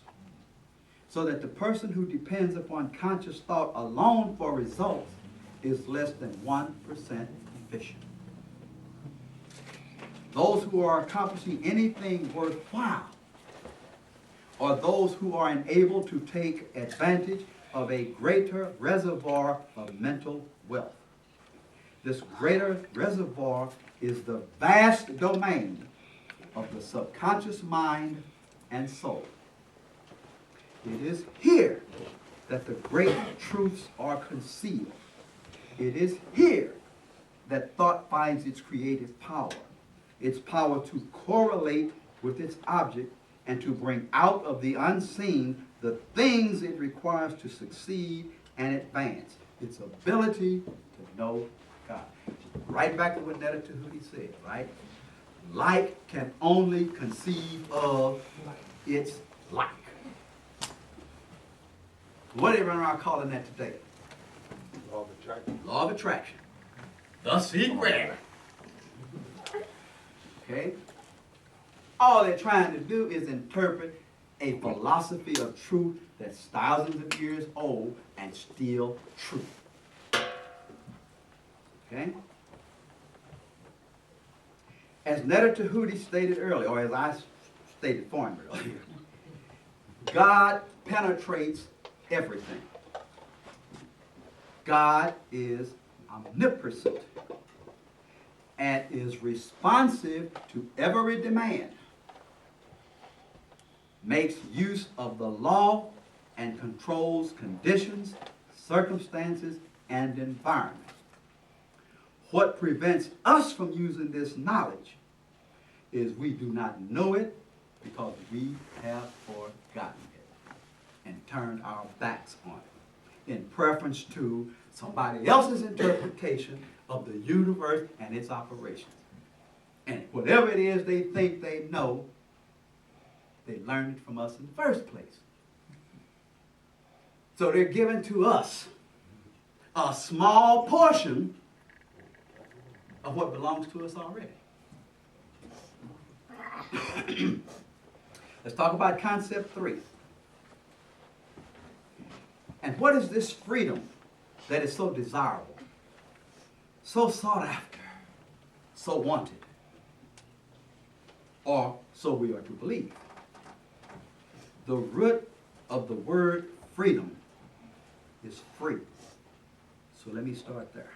A: So that the person who depends upon conscious thought alone for results is less than 1% efficient. Those who are accomplishing anything worthwhile are those who are enabled to take advantage of a greater reservoir of mental wealth. This greater reservoir is the vast domain of the subconscious mind and soul. It is here that the great truths are concealed. It is here that thought finds its creative power to correlate with its object and to bring out of the unseen the things it requires to succeed and advance, its ability to know God. Right back to what Netta Tahuti said, right? Like can only conceive of its like. What are they running around calling that today?
B: Law of attraction.
A: Law of attraction. The secret. Okay? All they're trying to do is interpret a philosophy of truth that's thousands of years old and still true. Okay? As Netta Tahuti stated earlier, or as I stated for him earlier, God penetrates everything. God is omnipresent and is responsive to every demand, makes use of the law and controls conditions, circumstances, and environment. What prevents us from using this knowledge is we do not know it because we have forgotten it and turned our backs on it in preference to somebody else's interpretation of the universe and its operations. And whatever it is they think they know, they learned it from us in the first place. So they're giving to us a small portion of what belongs to us already. Let's talk about concept 3. And what is this freedom that is so desirable, so sought after, so wanted. Or so we are to believe. The root of the word freedom is free. So let me start there.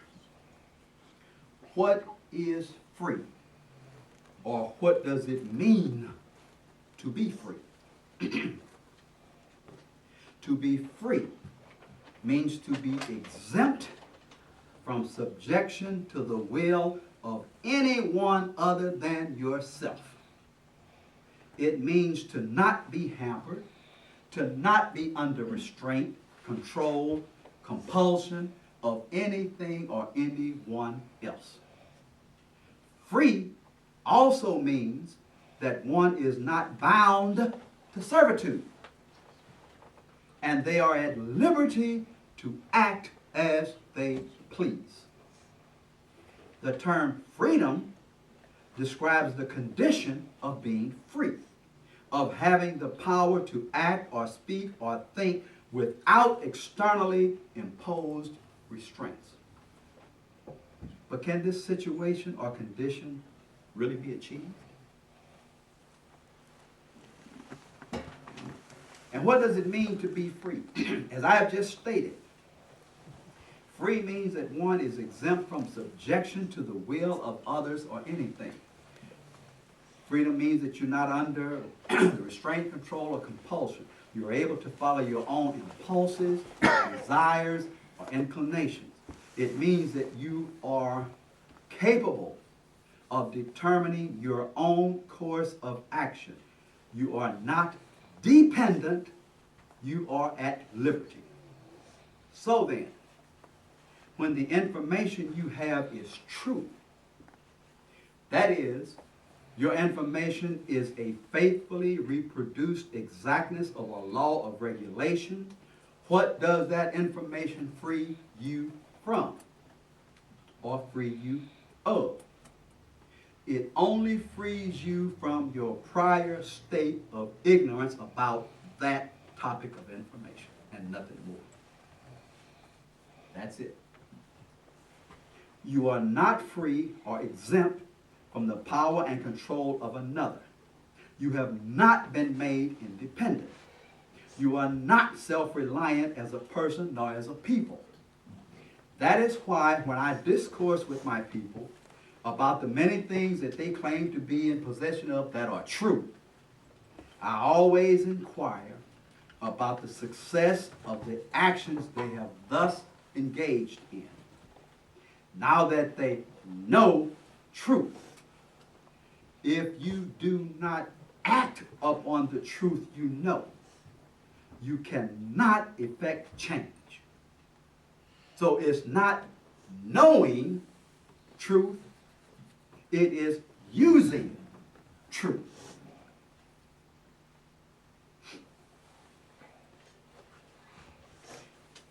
A: What is free? Or what does it mean to be free? To be free means to be exempt from subjection to the will of anyone other than yourself. It means to not be hampered, to not be under restraint, control, compulsion of anything or anyone else. Free also means that one is not bound to servitude, and they are at liberty to act as they please. The term freedom describes the condition of being free, of having the power to act or speak or think without externally imposed restraints. But can this situation or condition really be achieved? And what does it mean to be free? As I have just stated, free means that one is exempt from subjection to the will of others or anything. Freedom means that you're not under the restraint, control, or compulsion. You're able to follow your own impulses, desires, or inclinations. It means that you are capable of determining your own course of action. You are not dependent, you are at liberty. So then, when the information you have is true, that is, your information is a faithfully reproduced exactness of a law of regulation, what does that information free you from or free you of? It only frees you from your prior state of ignorance about that topic of information and nothing more. That's it. You are not free or exempt from the power and control of another. You have not been made independent. You are not self-reliant as a person nor as a people. That is why when I discourse with my people about the many things that they claim to be in possession of that are true, I always inquire about the success of the actions they have thus engaged in. Now that they know truth, if you do not act upon the truth you know, you cannot effect change. So it's not knowing truth, it is using truth.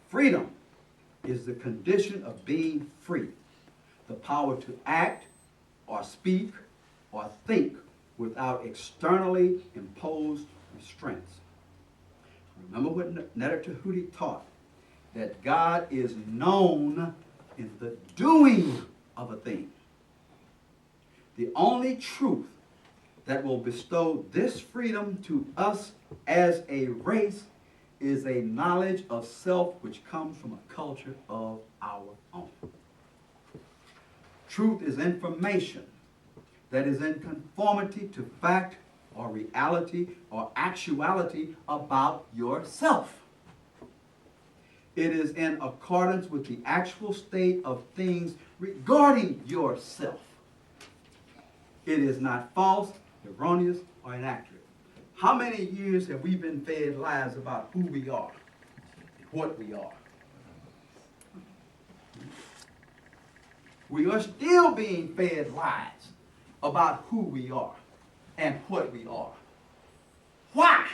A: Freedom is the condition of being free, the power to act or speak or think without externally imposed restraints. Remember what Netter taught, that God is known in the doing of a thing. The only truth that will bestow this freedom to us as a race is a knowledge of self which comes from a culture of our own. Truth is information that is in conformity to fact or reality or actuality about yourself. It is in accordance with the actual state of things regarding yourself. It is not false, erroneous, or inaccurate. How many years have we been fed lies about who we are, what we are? We are still being fed lies about who we are and what we are. Why?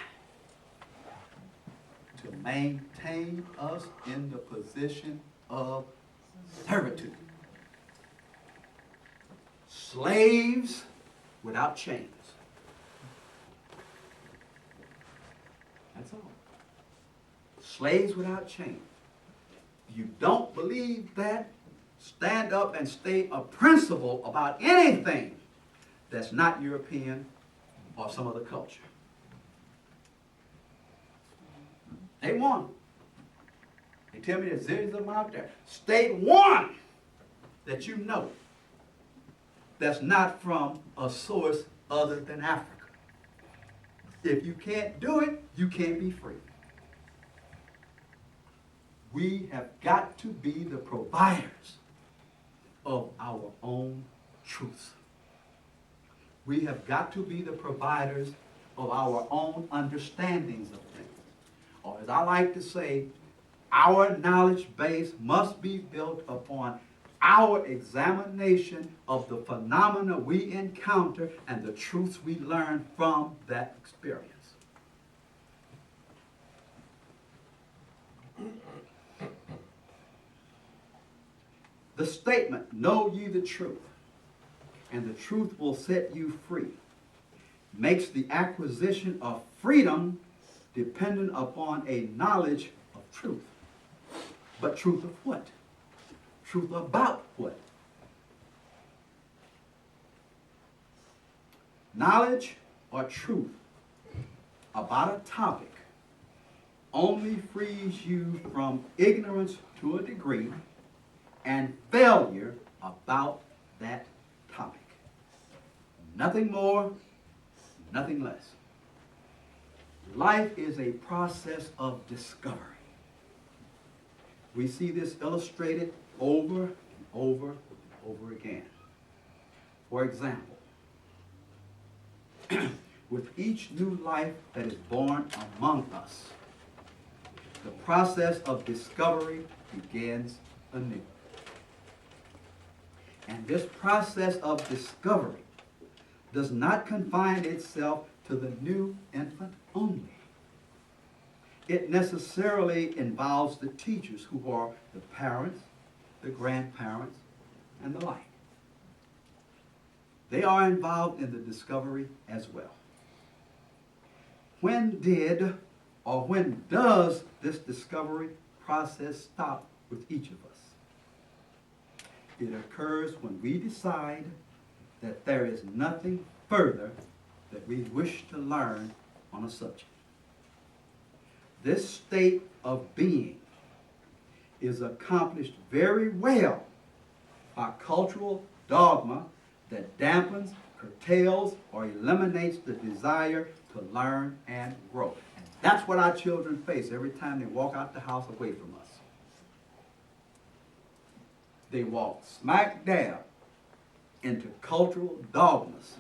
A: To maintain us in the position of servitude. Slaves without chains. That's all. Slaves without chains. If you don't believe that, stand up and state a principle about anything that's not European or some other culture. They won. They tell me there's zillions of them out there. State one that you know that's not from a source other than Africa. If you can't do it, you can't be free. We have got to be the providers of our own truth. We have got to be the providers of our own understandings of things. Or as I like to say, our knowledge base must be built upon our examination of the phenomena we encounter and the truths we learn from that experience. The statement, "Know ye the truth, and the truth will set you free," makes the acquisition of freedom dependent upon a knowledge of truth. But truth of what? Truth about what? Knowledge or truth about a topic only frees you from ignorance to a degree and failure about that topic. Nothing more, nothing less. Life is a process of discovery. We see this illustrated over and over and over again. For example, with each new life that is born among us, the process of discovery begins anew. And this process of discovery does not confine itself to the new infant only. It necessarily involves the teachers, who are the parents, the grandparents, and the like. They are involved in the discovery as well. When did or when does this discovery process stop with each of us? It occurs when we decide that there is nothing further that we wish to learn on a subject. This state of being is accomplished very well by cultural dogma that dampens, curtails, or eliminates the desire to learn and grow. And that's what our children face every time they walk out the house away from us. They walk smack dab into cultural dogmas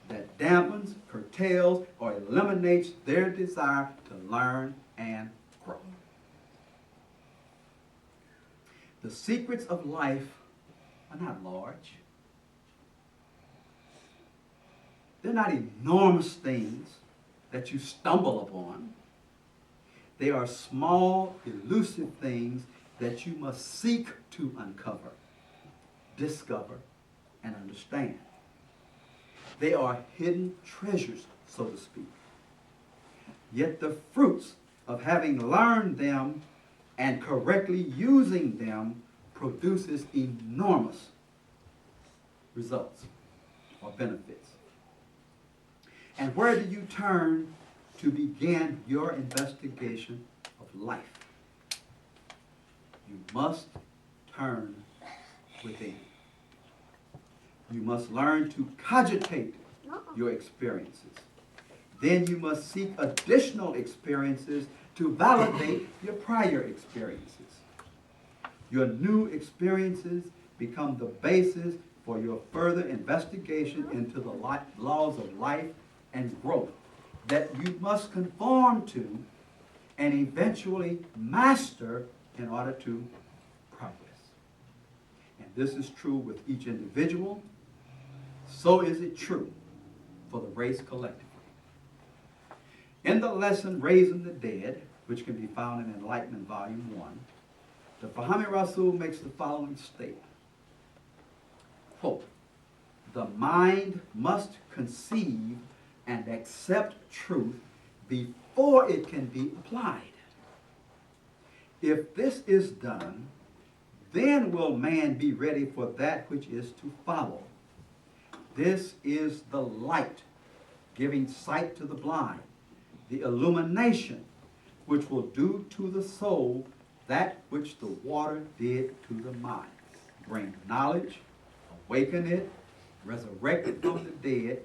A: that dampens, curtails, or eliminates their desire to learn and grow. The secrets of life are not large. They're not enormous things that you stumble upon. They are small, elusive things that you must seek to uncover, discover, and understand. They are hidden treasures, so to speak. Yet the fruits of having learned them and correctly using them produces enormous results or benefits. And where do you turn to begin your investigation of life? You must turn within. You must learn to cogitate your experiences. Then you must seek additional experiences to validate your prior experiences. Your new experiences become the basis for your further investigation into the laws of life and growth that you must conform to and eventually master in order to progress. And this is true with each individual. So is it true for the race collectively. In the lesson Raising the Dead, which can be found in Enlightenment Volume 1, the Fahami Rasul makes the following statement. Quote, "The mind must conceive and accept truth before it can be applied. If this is done, Then will man be ready for that which is to follow. This is the light, giving sight to the blind, the illumination, which will do to the soul that which the water did to the mind. Bring knowledge, awaken it, resurrect it from the dead,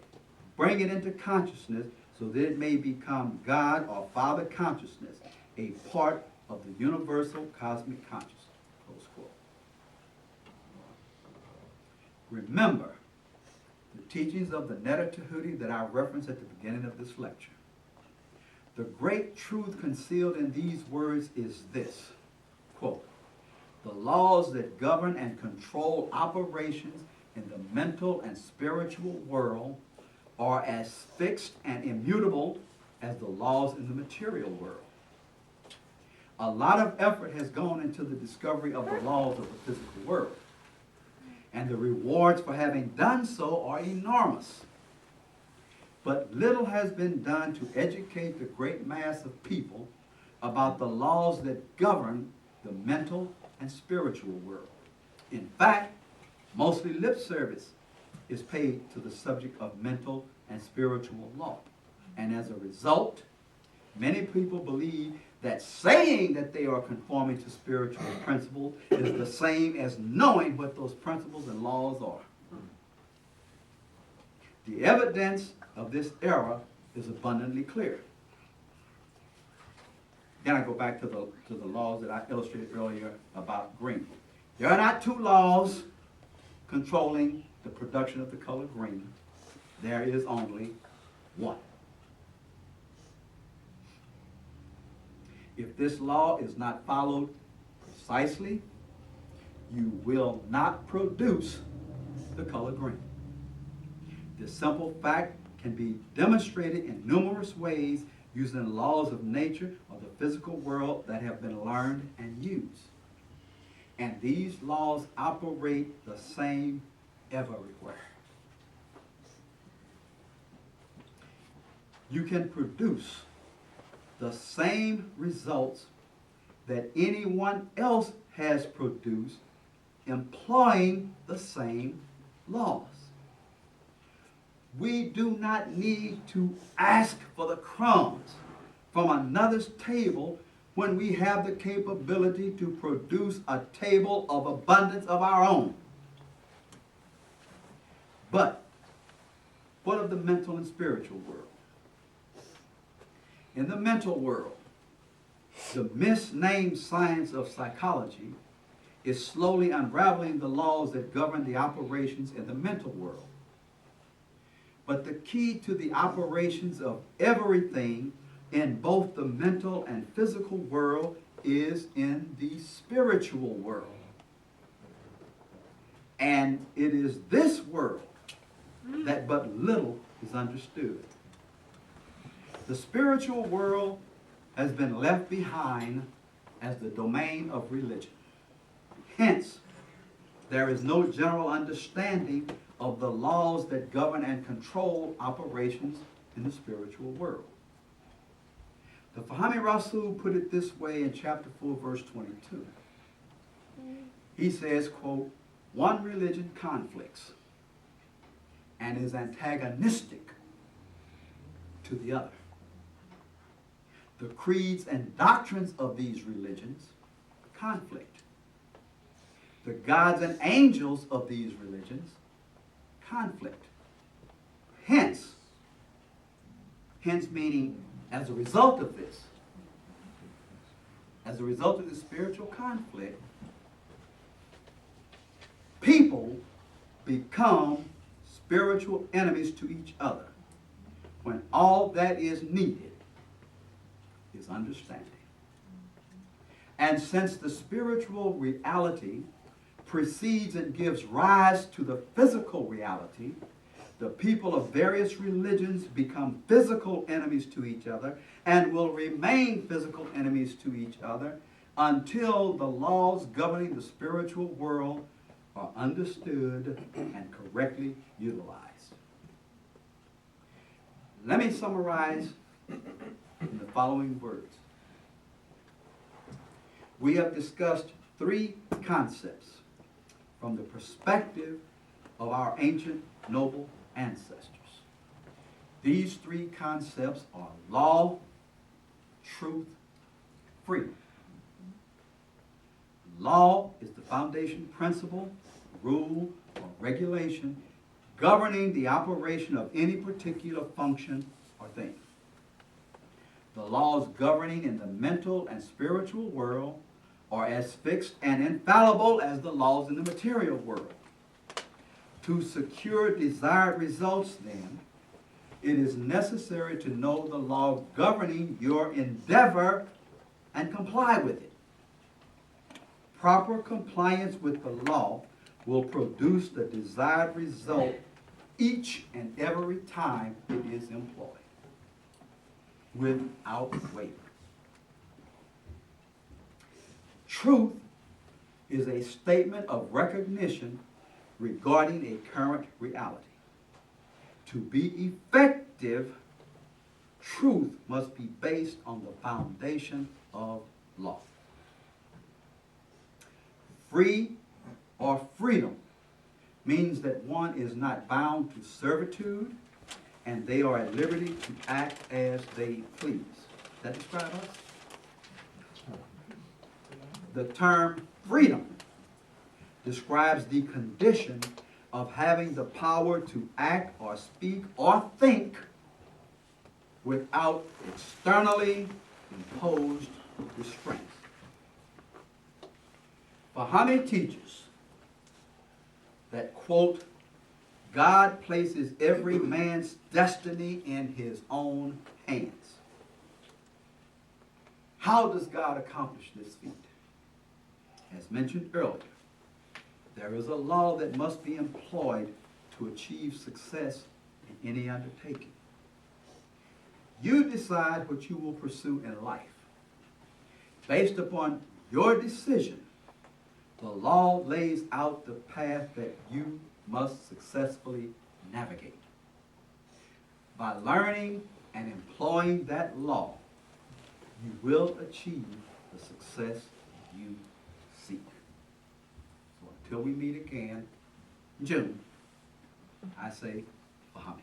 A: bring it into consciousness so that it may become God or Father consciousness, a part of the universal cosmic consciousness. Close quote. Remember the teachings of the Netta Tahuti that I referenced at the beginning of this lecture. The great truth concealed in these words is this, quote, the laws that govern and control operations in the mental and spiritual world are as fixed and immutable as the laws in the material world. A lot of effort has gone into the discovery of the laws of the physical world, and the rewards for having done so are enormous. But little has been done to educate the great mass of people about the laws that govern the mental and spiritual world. In fact, mostly lip service is paid to the subject of mental and spiritual law. And as a result, many people believe that saying that they are conforming to spiritual principles is the same as knowing what those principles and laws are. The evidence of this error is abundantly clear. Then I go back to the laws that I illustrated earlier about green. There are not two laws controlling the production of the color green. There is only one. If this law is not followed precisely, you will not produce the color green. This simple fact can be demonstrated in numerous ways using the laws of nature or the physical world that have been learned and used. And these laws operate the same everywhere. You can produce the same results that anyone else has produced employing the same laws. We do not need to ask for the crumbs from another's table when we have the capability to produce a table of abundance of our own. But what of the mental and spiritual world? In the mental world, the misnamed science of psychology is slowly unraveling the laws that govern the operations in the mental world. But the key to the operations of everything in both the mental and physical world is in the spiritual world. And it is this world that but little is understood. The spiritual world has been left behind as the domain of religion. Hence, there is no general understanding of the laws that govern and control operations in the spiritual world. The Fahami Rasul put it this way in chapter 4, verse 22. He says, quote, one religion conflicts and is antagonistic to the other. The creeds and doctrines of these religions conflict. The gods and angels of these religions conflict. Hence meaning as a result of this, as a result of the spiritual conflict, people become spiritual enemies to each other when all that is needed is understanding. And since the spiritual reality precedes and gives rise to the physical reality, the people of various religions become physical enemies to each other and will remain physical enemies to each other until the laws governing the spiritual world are understood and correctly utilized. Let me summarize in the following words. We have discussed three concepts from the perspective of our ancient noble ancestors. These three concepts are law, truth, freedom. Law is the foundation principle, rule, or regulation governing the operation of any particular function or thing. The laws governing in the mental and spiritual world are as fixed and infallible as the laws in the material world. To secure desired results, then, it is necessary to know the law governing your endeavor and comply with it. Proper compliance with the law will produce the desired result each and every time it is employed, without wavering. Truth is a statement of recognition regarding a current reality. To be effective, truth must be based on the foundation of law. Free or freedom means that one is not bound to servitude and they are at liberty to act as they please. Does that describe us? The term freedom describes the condition of having the power to act or speak or think without externally imposed restraints. Bahami teaches that, quote, God places every man's destiny in his own hands. How does God accomplish this feat? As mentioned earlier, there is a law that must be employed to achieve success in any undertaking. You decide what you will pursue in life. Based upon your decision, the law lays out the path that you must successfully navigate. By learning and employing that law, you will achieve the success you seek. So until we meet again in June, I say, Bahami.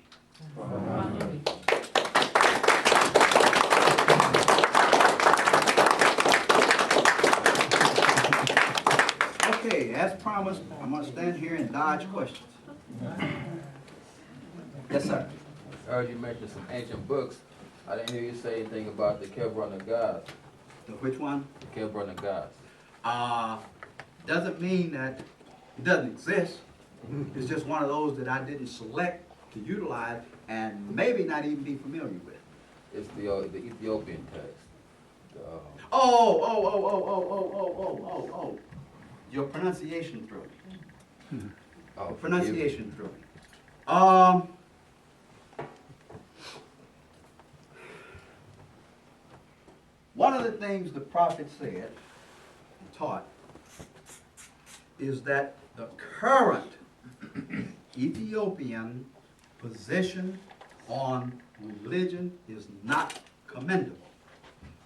A: Okay, as promised, I'm going to stand here and dodge questions. Yes, sir.
F: I heard you mention some ancient books. I didn't hear you say anything about the Kebron of gods.
A: The which one?
F: The Kebron of gods.
A: Doesn't mean that it doesn't exist. It's just one of those that I didn't select to utilize and maybe not even be familiar with.
F: It's the Ethiopian text.
A: Oh. Your pronunciation threw me.
F: Oh,
A: Pronunciation threw me. One of the things the prophet said and taught is that the current Ethiopian position on religion is not commendable.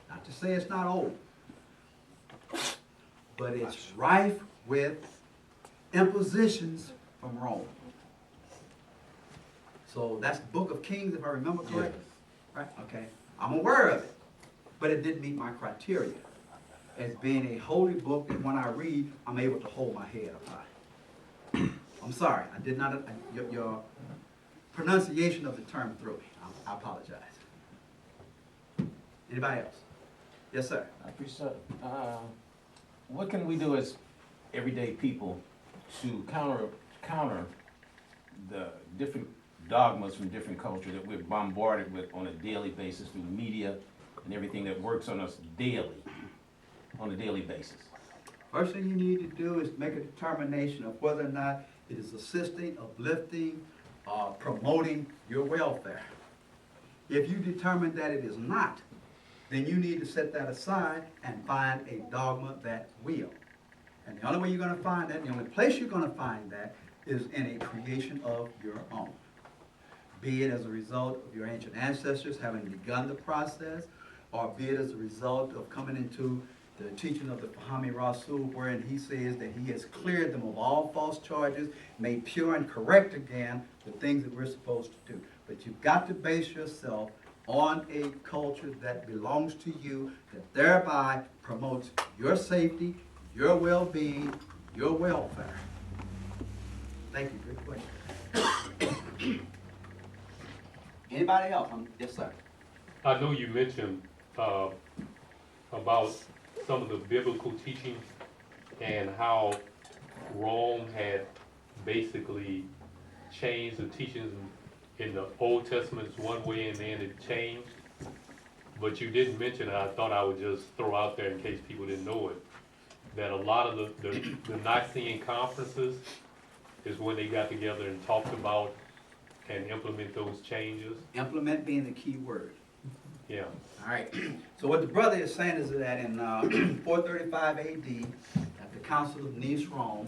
A: Not to say it's not old, but it's rife with impositions from Rome. So that's the Book of Kings, if I remember correctly. Right? Okay. I'm aware of it, but it didn't meet my criteria as being a holy book that when I read, I'm able to hold my head up high. I'm sorry, I did not, your pronunciation of the term threw me. I apologize. Anybody else? Yes, sir.
G: I appreciate it. What can we do as everyday people to counter the different dogmas from different cultures that we're bombarded with on a daily basis through media and everything that works on us on a daily basis?
A: First thing you need to do is make a determination of whether or not it is assisting, uplifting, promoting your welfare. If you determine that it is not, then you need to set that aside and find a dogma that will. And the only way you're going to find that, the only place you're going to find that is in a creation of your own. Be it as a result of your ancient ancestors having begun the process, or be it as a result of coming into the teaching of the Fahami Rasul, wherein he says that he has cleared them of all false charges, made pure and correct again the things that we're supposed to do. But you've got to base yourself on a culture that belongs to you, that thereby promotes your safety, your well-being, your welfare. Thank you. Good question. Anybody else? Yes, sir.
H: I know you mentioned about some of the biblical teachings and how Rome had basically changed the teachings in the Old Testament one way and then it changed. But you didn't mention it. I thought I would just throw out there in case people didn't know it, that a lot of the Nicene conferences is when they got together and talked about and implement those changes.
A: Implement being the key word.
H: Yeah.
A: All right. So what the brother is saying is that in 435 AD, at the Council of Nice, Rome,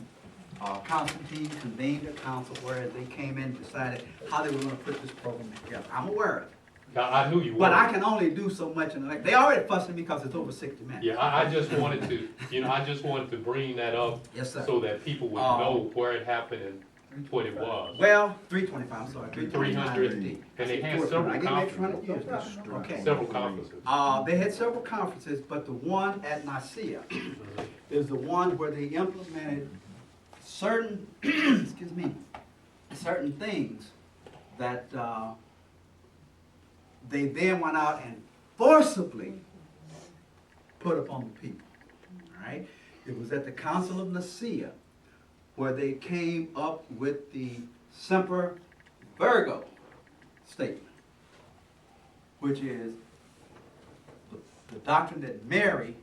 A: Constantine convened a council where they came in and decided how they were going to put this program together. I'm aware of it.
H: I knew you were.
A: But I can only do so much. They already fussing me because it's over 60 minutes.
H: Yeah, I just wanted to, I just wanted to bring that up
A: Yes, sir.
H: so that people would know where it happened and what it was.
A: Well, 325, I'm sorry. 325
H: 300,
A: AD.
H: and they had several
A: I get an extra 100 years.
H: conferences.
A: Okay.
H: Several conferences.
A: They had several conferences, but the one at Nicaea is the one where they implemented certain, excuse me, certain things that they then went out and forcibly put upon the people. All right? It was at the Council of Nicaea where they came up with the Semper Virgo statement, which is the doctrine that Mary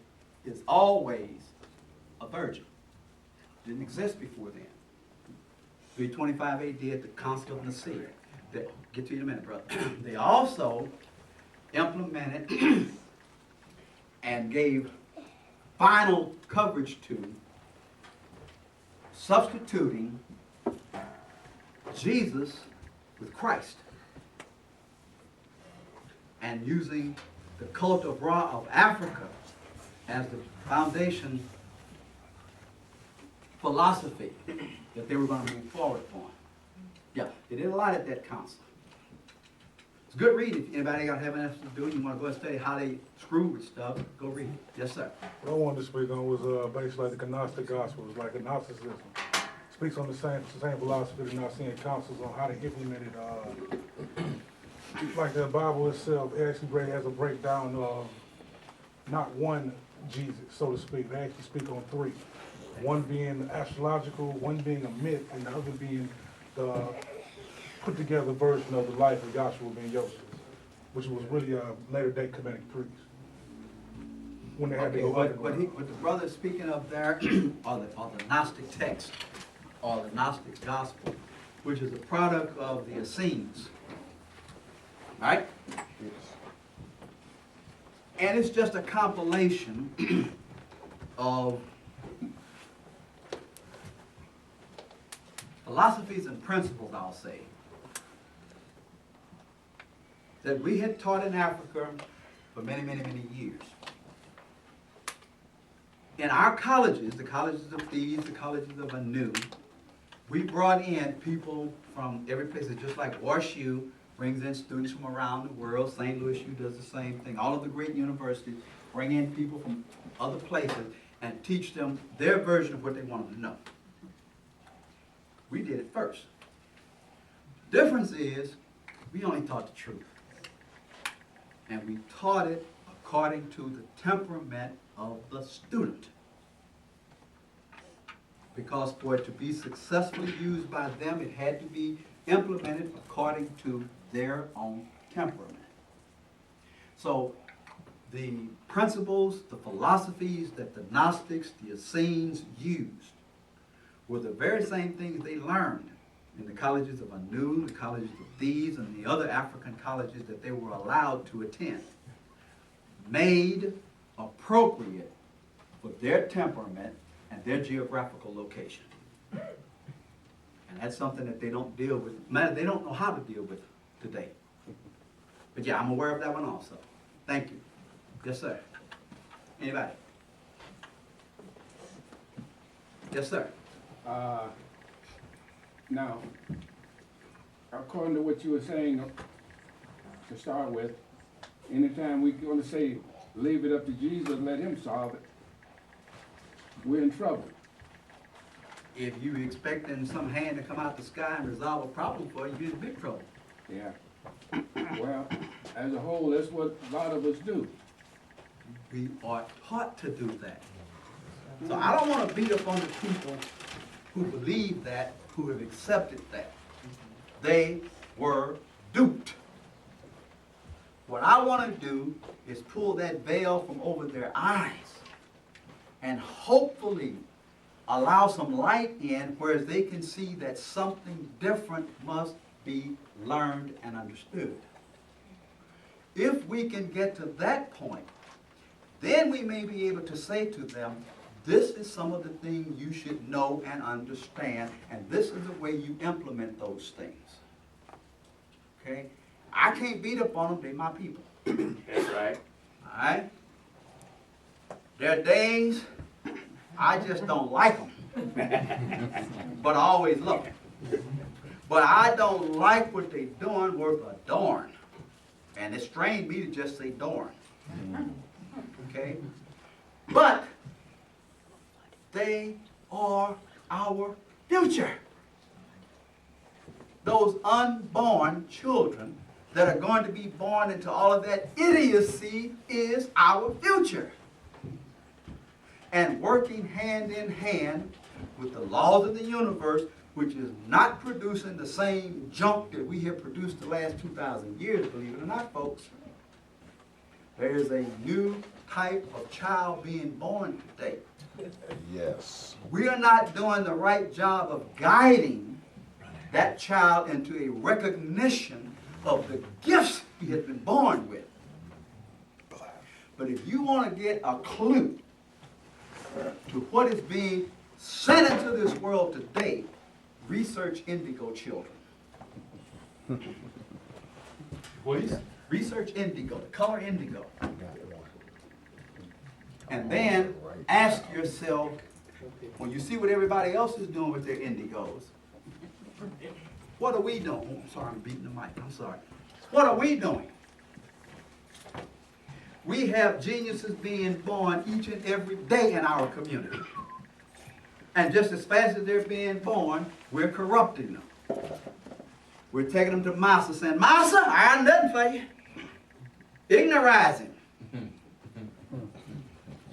A: is always a virgin. Didn't exist before then. 325 AD at the Council of Nicaea. Get to you in a minute, brother. They also implemented and gave final coverage to substituting Jesus with Christ and using the cult of Ra of Africa as the foundation philosophy that they were going to move forward on. Yeah, they did a lot at that council. It's good reading. If anybody got have anything to do, you want to go and study how they screw with stuff, go read it. Yes, sir.
B: What I wanted to speak on was basically like the Gnostic Gospels, like Gnosticism. Speaks on the same philosophy of the Nicene Councils on how they implemented, like the Bible itself actually has a breakdown of not one Jesus, so to speak. They actually speak on three. One being astrological, one being a myth, and the other being the put together version of the life of Joshua ben Joseph, which was really a later day Kemetic priest. When they had to go
A: what the brother is speaking of there are the Gnostic text, or the Gnostic gospel, which is a product of the Essenes. Right? And it's just a compilation of philosophies and principles, I'll say, that we had taught in Africa for many, many, many years. In our colleges, the colleges of Thebes, the colleges of Anu, we brought in people from every place. It's just like WashU brings in students from around the world. St. Louis U does the same thing. All of the great universities bring in people from other places and teach them their version of what they want them to know. We did it first. Difference is, we only taught the truth. And we taught it according to the temperament of the student. Because for it to be successfully used by them, it had to be implemented according to their own temperament. So the principles, the philosophies that the Gnostics, the Essenes used were the very same things they learned in the colleges of Anu, the colleges of Thebes, and the other African colleges that they were allowed to attend, made appropriate for their temperament and their geographical location. And that's something that they don't deal with. They don't know how to deal with today. But yeah, I'm aware of that one also. Thank you. Yes, sir. Anybody? Yes, sir.
E: Now, according to what you were saying to start with, anytime we're gonna say, leave it up to Jesus, let him solve it, we're in trouble.
A: If you expecting some hand to come out the sky and resolve a problem for you, you're in big trouble.
E: Yeah. Well, as a whole, that's what a lot of us do.
A: We are taught to do that. So I don't want to beat up on the people who believe that, who have accepted that. They were duped. What I want to do is pull that veil from over their eyes and hopefully allow some light in, whereas they can see that something different must be learned and understood. If we can get to that point, then we may be able to say to them, this is some of the things you should know and understand, and this is the way you implement those things. Okay? I can't beat up on them, they're my people.
G: That's right.
A: All right? There are days I just don't like them, but I always love them. But I don't like what they're doing worth a darn. And it strained me to just say darn. Okay? But they are our future. Those unborn children that are going to be born into all of that idiocy is our future. And working hand in hand with the laws of the universe, which is not producing the same junk that we have produced the last 2,000 years, believe it or not, folks. There is a new type of child being born today.
I: Yes.
A: We are not doing the right job of guiding that child into a recognition of the gifts he has been born with. But if you want to get a clue to what is being sent into this world today, research indigo children.
H: What is
A: Research indigo, the color indigo. And then ask yourself, when you see what everybody else is doing with their indigos, what are we doing? Oh, sorry, I'm beating the mic. I'm sorry. What are we doing? We have geniuses being born each and every day in our community. And just as fast as they're being born, we're corrupting them. We're taking them to Massa saying, Massa, I got nothing for you. Ignorize him.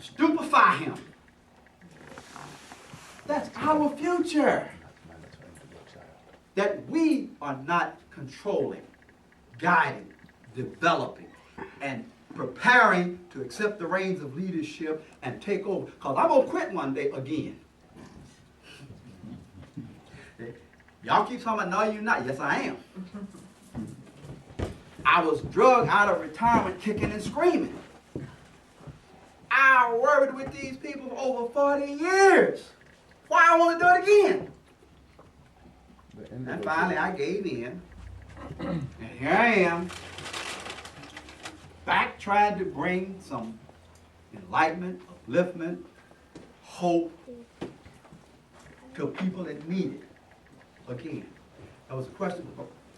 A: Stupefy him. That's our future. That we are not controlling, guiding, developing, and preparing to accept the reins of leadership and take over. Because I'm going to quit one day again. Y'all keep talking about, no, you're not. Yes, I am. I was drugged out of retirement kicking and screaming. I worked with these people for over 40 years. Why I want to do it again? And finally I gave in. And here I am, back trying to bring some enlightenment, upliftment, hope to people that need it. Again, that was a question.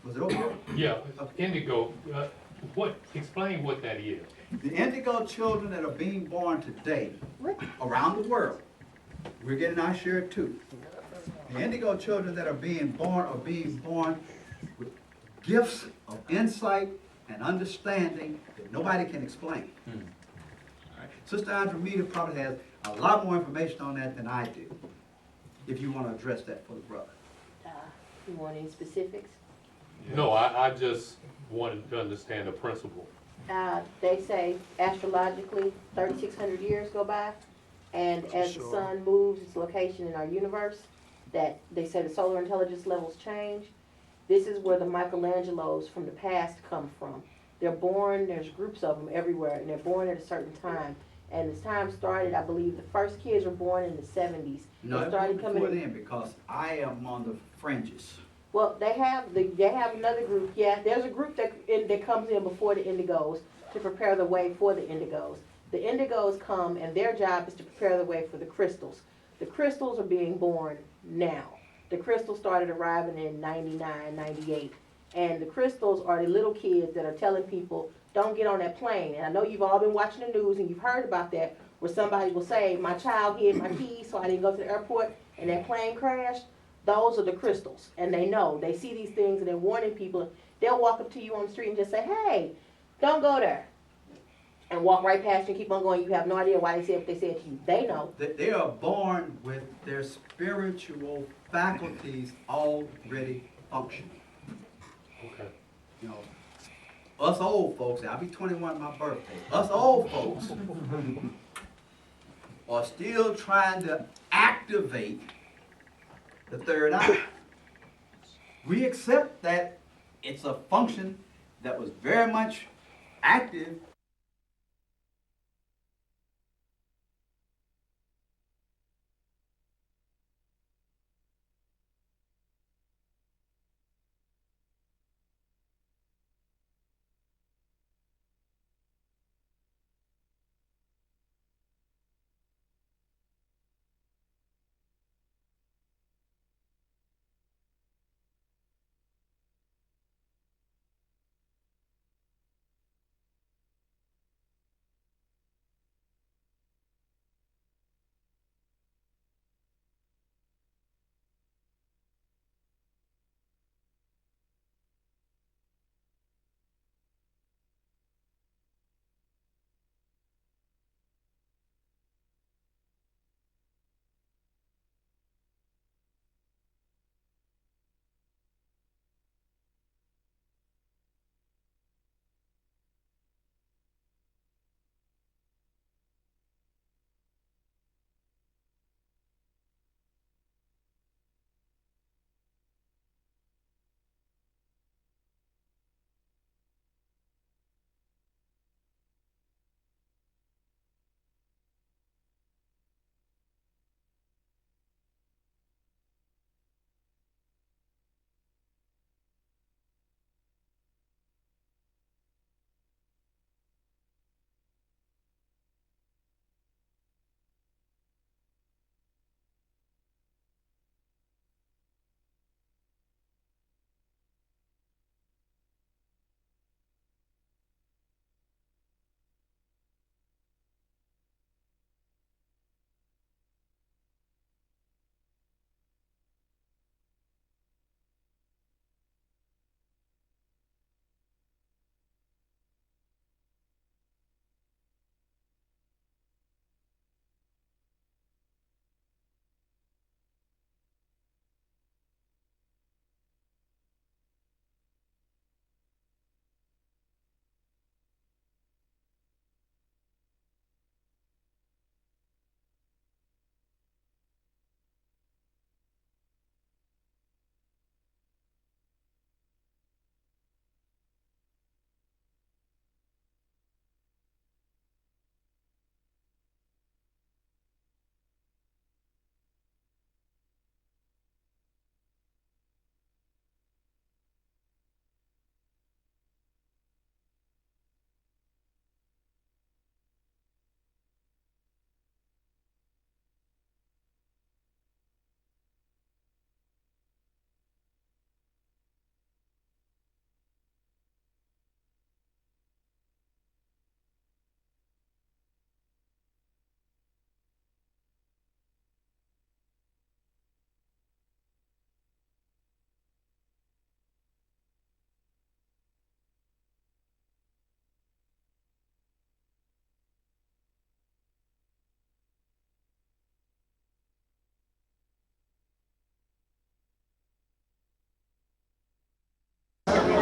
A: Was it over here?
H: Yeah, indigo, explain what that is.
A: The indigo children that are being born today around the world, we're getting our share too. The indigo children that are being born with gifts of insight and understanding that nobody can explain. All right. Sister Andromeda probably has a lot more information on that than I do, if you want to address that for the brother.
J: You want any specifics?
H: No, I just wanted to understand the principle.
J: They say astrologically 3,600 years go by, and as the sun moves its location in our universe, that they say the solar intelligence levels change. This is where the Michelangelos from the past come from. They're born, there's groups of them everywhere, and they're born at a certain time. And as time started, I believe the first kids were born in the 70s.
A: No,
J: They started coming
A: before
J: in.
A: then, because I am on the fringes.
J: Well, they have another group. Yeah, there's a group that comes in before the indigos to prepare the way for the indigos. The indigos come, and their job is to prepare the way for the crystals. The crystals are being born now. The crystals started arriving in 99, 98. And the crystals are the little kids that are telling people, don't get on that plane. And I know you've all been watching the news and you've heard about that, where somebody will say, my child hid my keys so I didn't go to the airport and that plane crashed. Those are the crystals. And they know, they see these things and they're warning people. They'll walk up to you on the street and just say, hey, don't go there. And walk right past you and keep on going. You have no idea why they said what they said to you. They know.
A: They are born with their spiritual faculties already functioning.
H: Okay.
A: You know, us old folks, I'll be 21 my birthday. Us old folks are still trying to activate the third eye. We accept that it's a function that was very much active.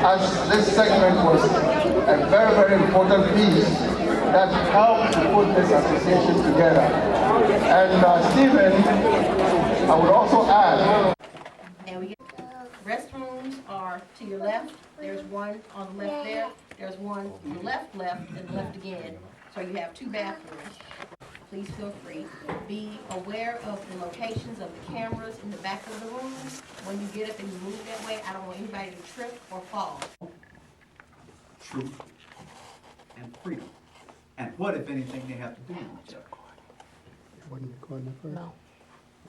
K: As this segment was a very, very important piece that helped to put this association together. And Stephen, I would also add.
J: And we get restrooms are to your left. There's one on the left there. There's one to the left, and left again. So you have two bathrooms. Please feel free. Be aware of the locations of the cameras in the back of the room. When you get up and you move that way, I don't want anybody to trip or fall.
A: Truth and freedom. And what, if anything, they have to do with each other?
K: Wasn't recording at first?
J: No.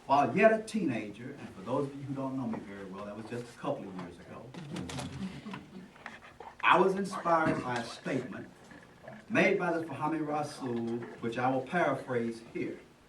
A: While yet a teenager, and for those of you who don't know me very well, that was just a couple of years ago, I was inspired by a statement made by the Fahami Rasul, which I will paraphrase here.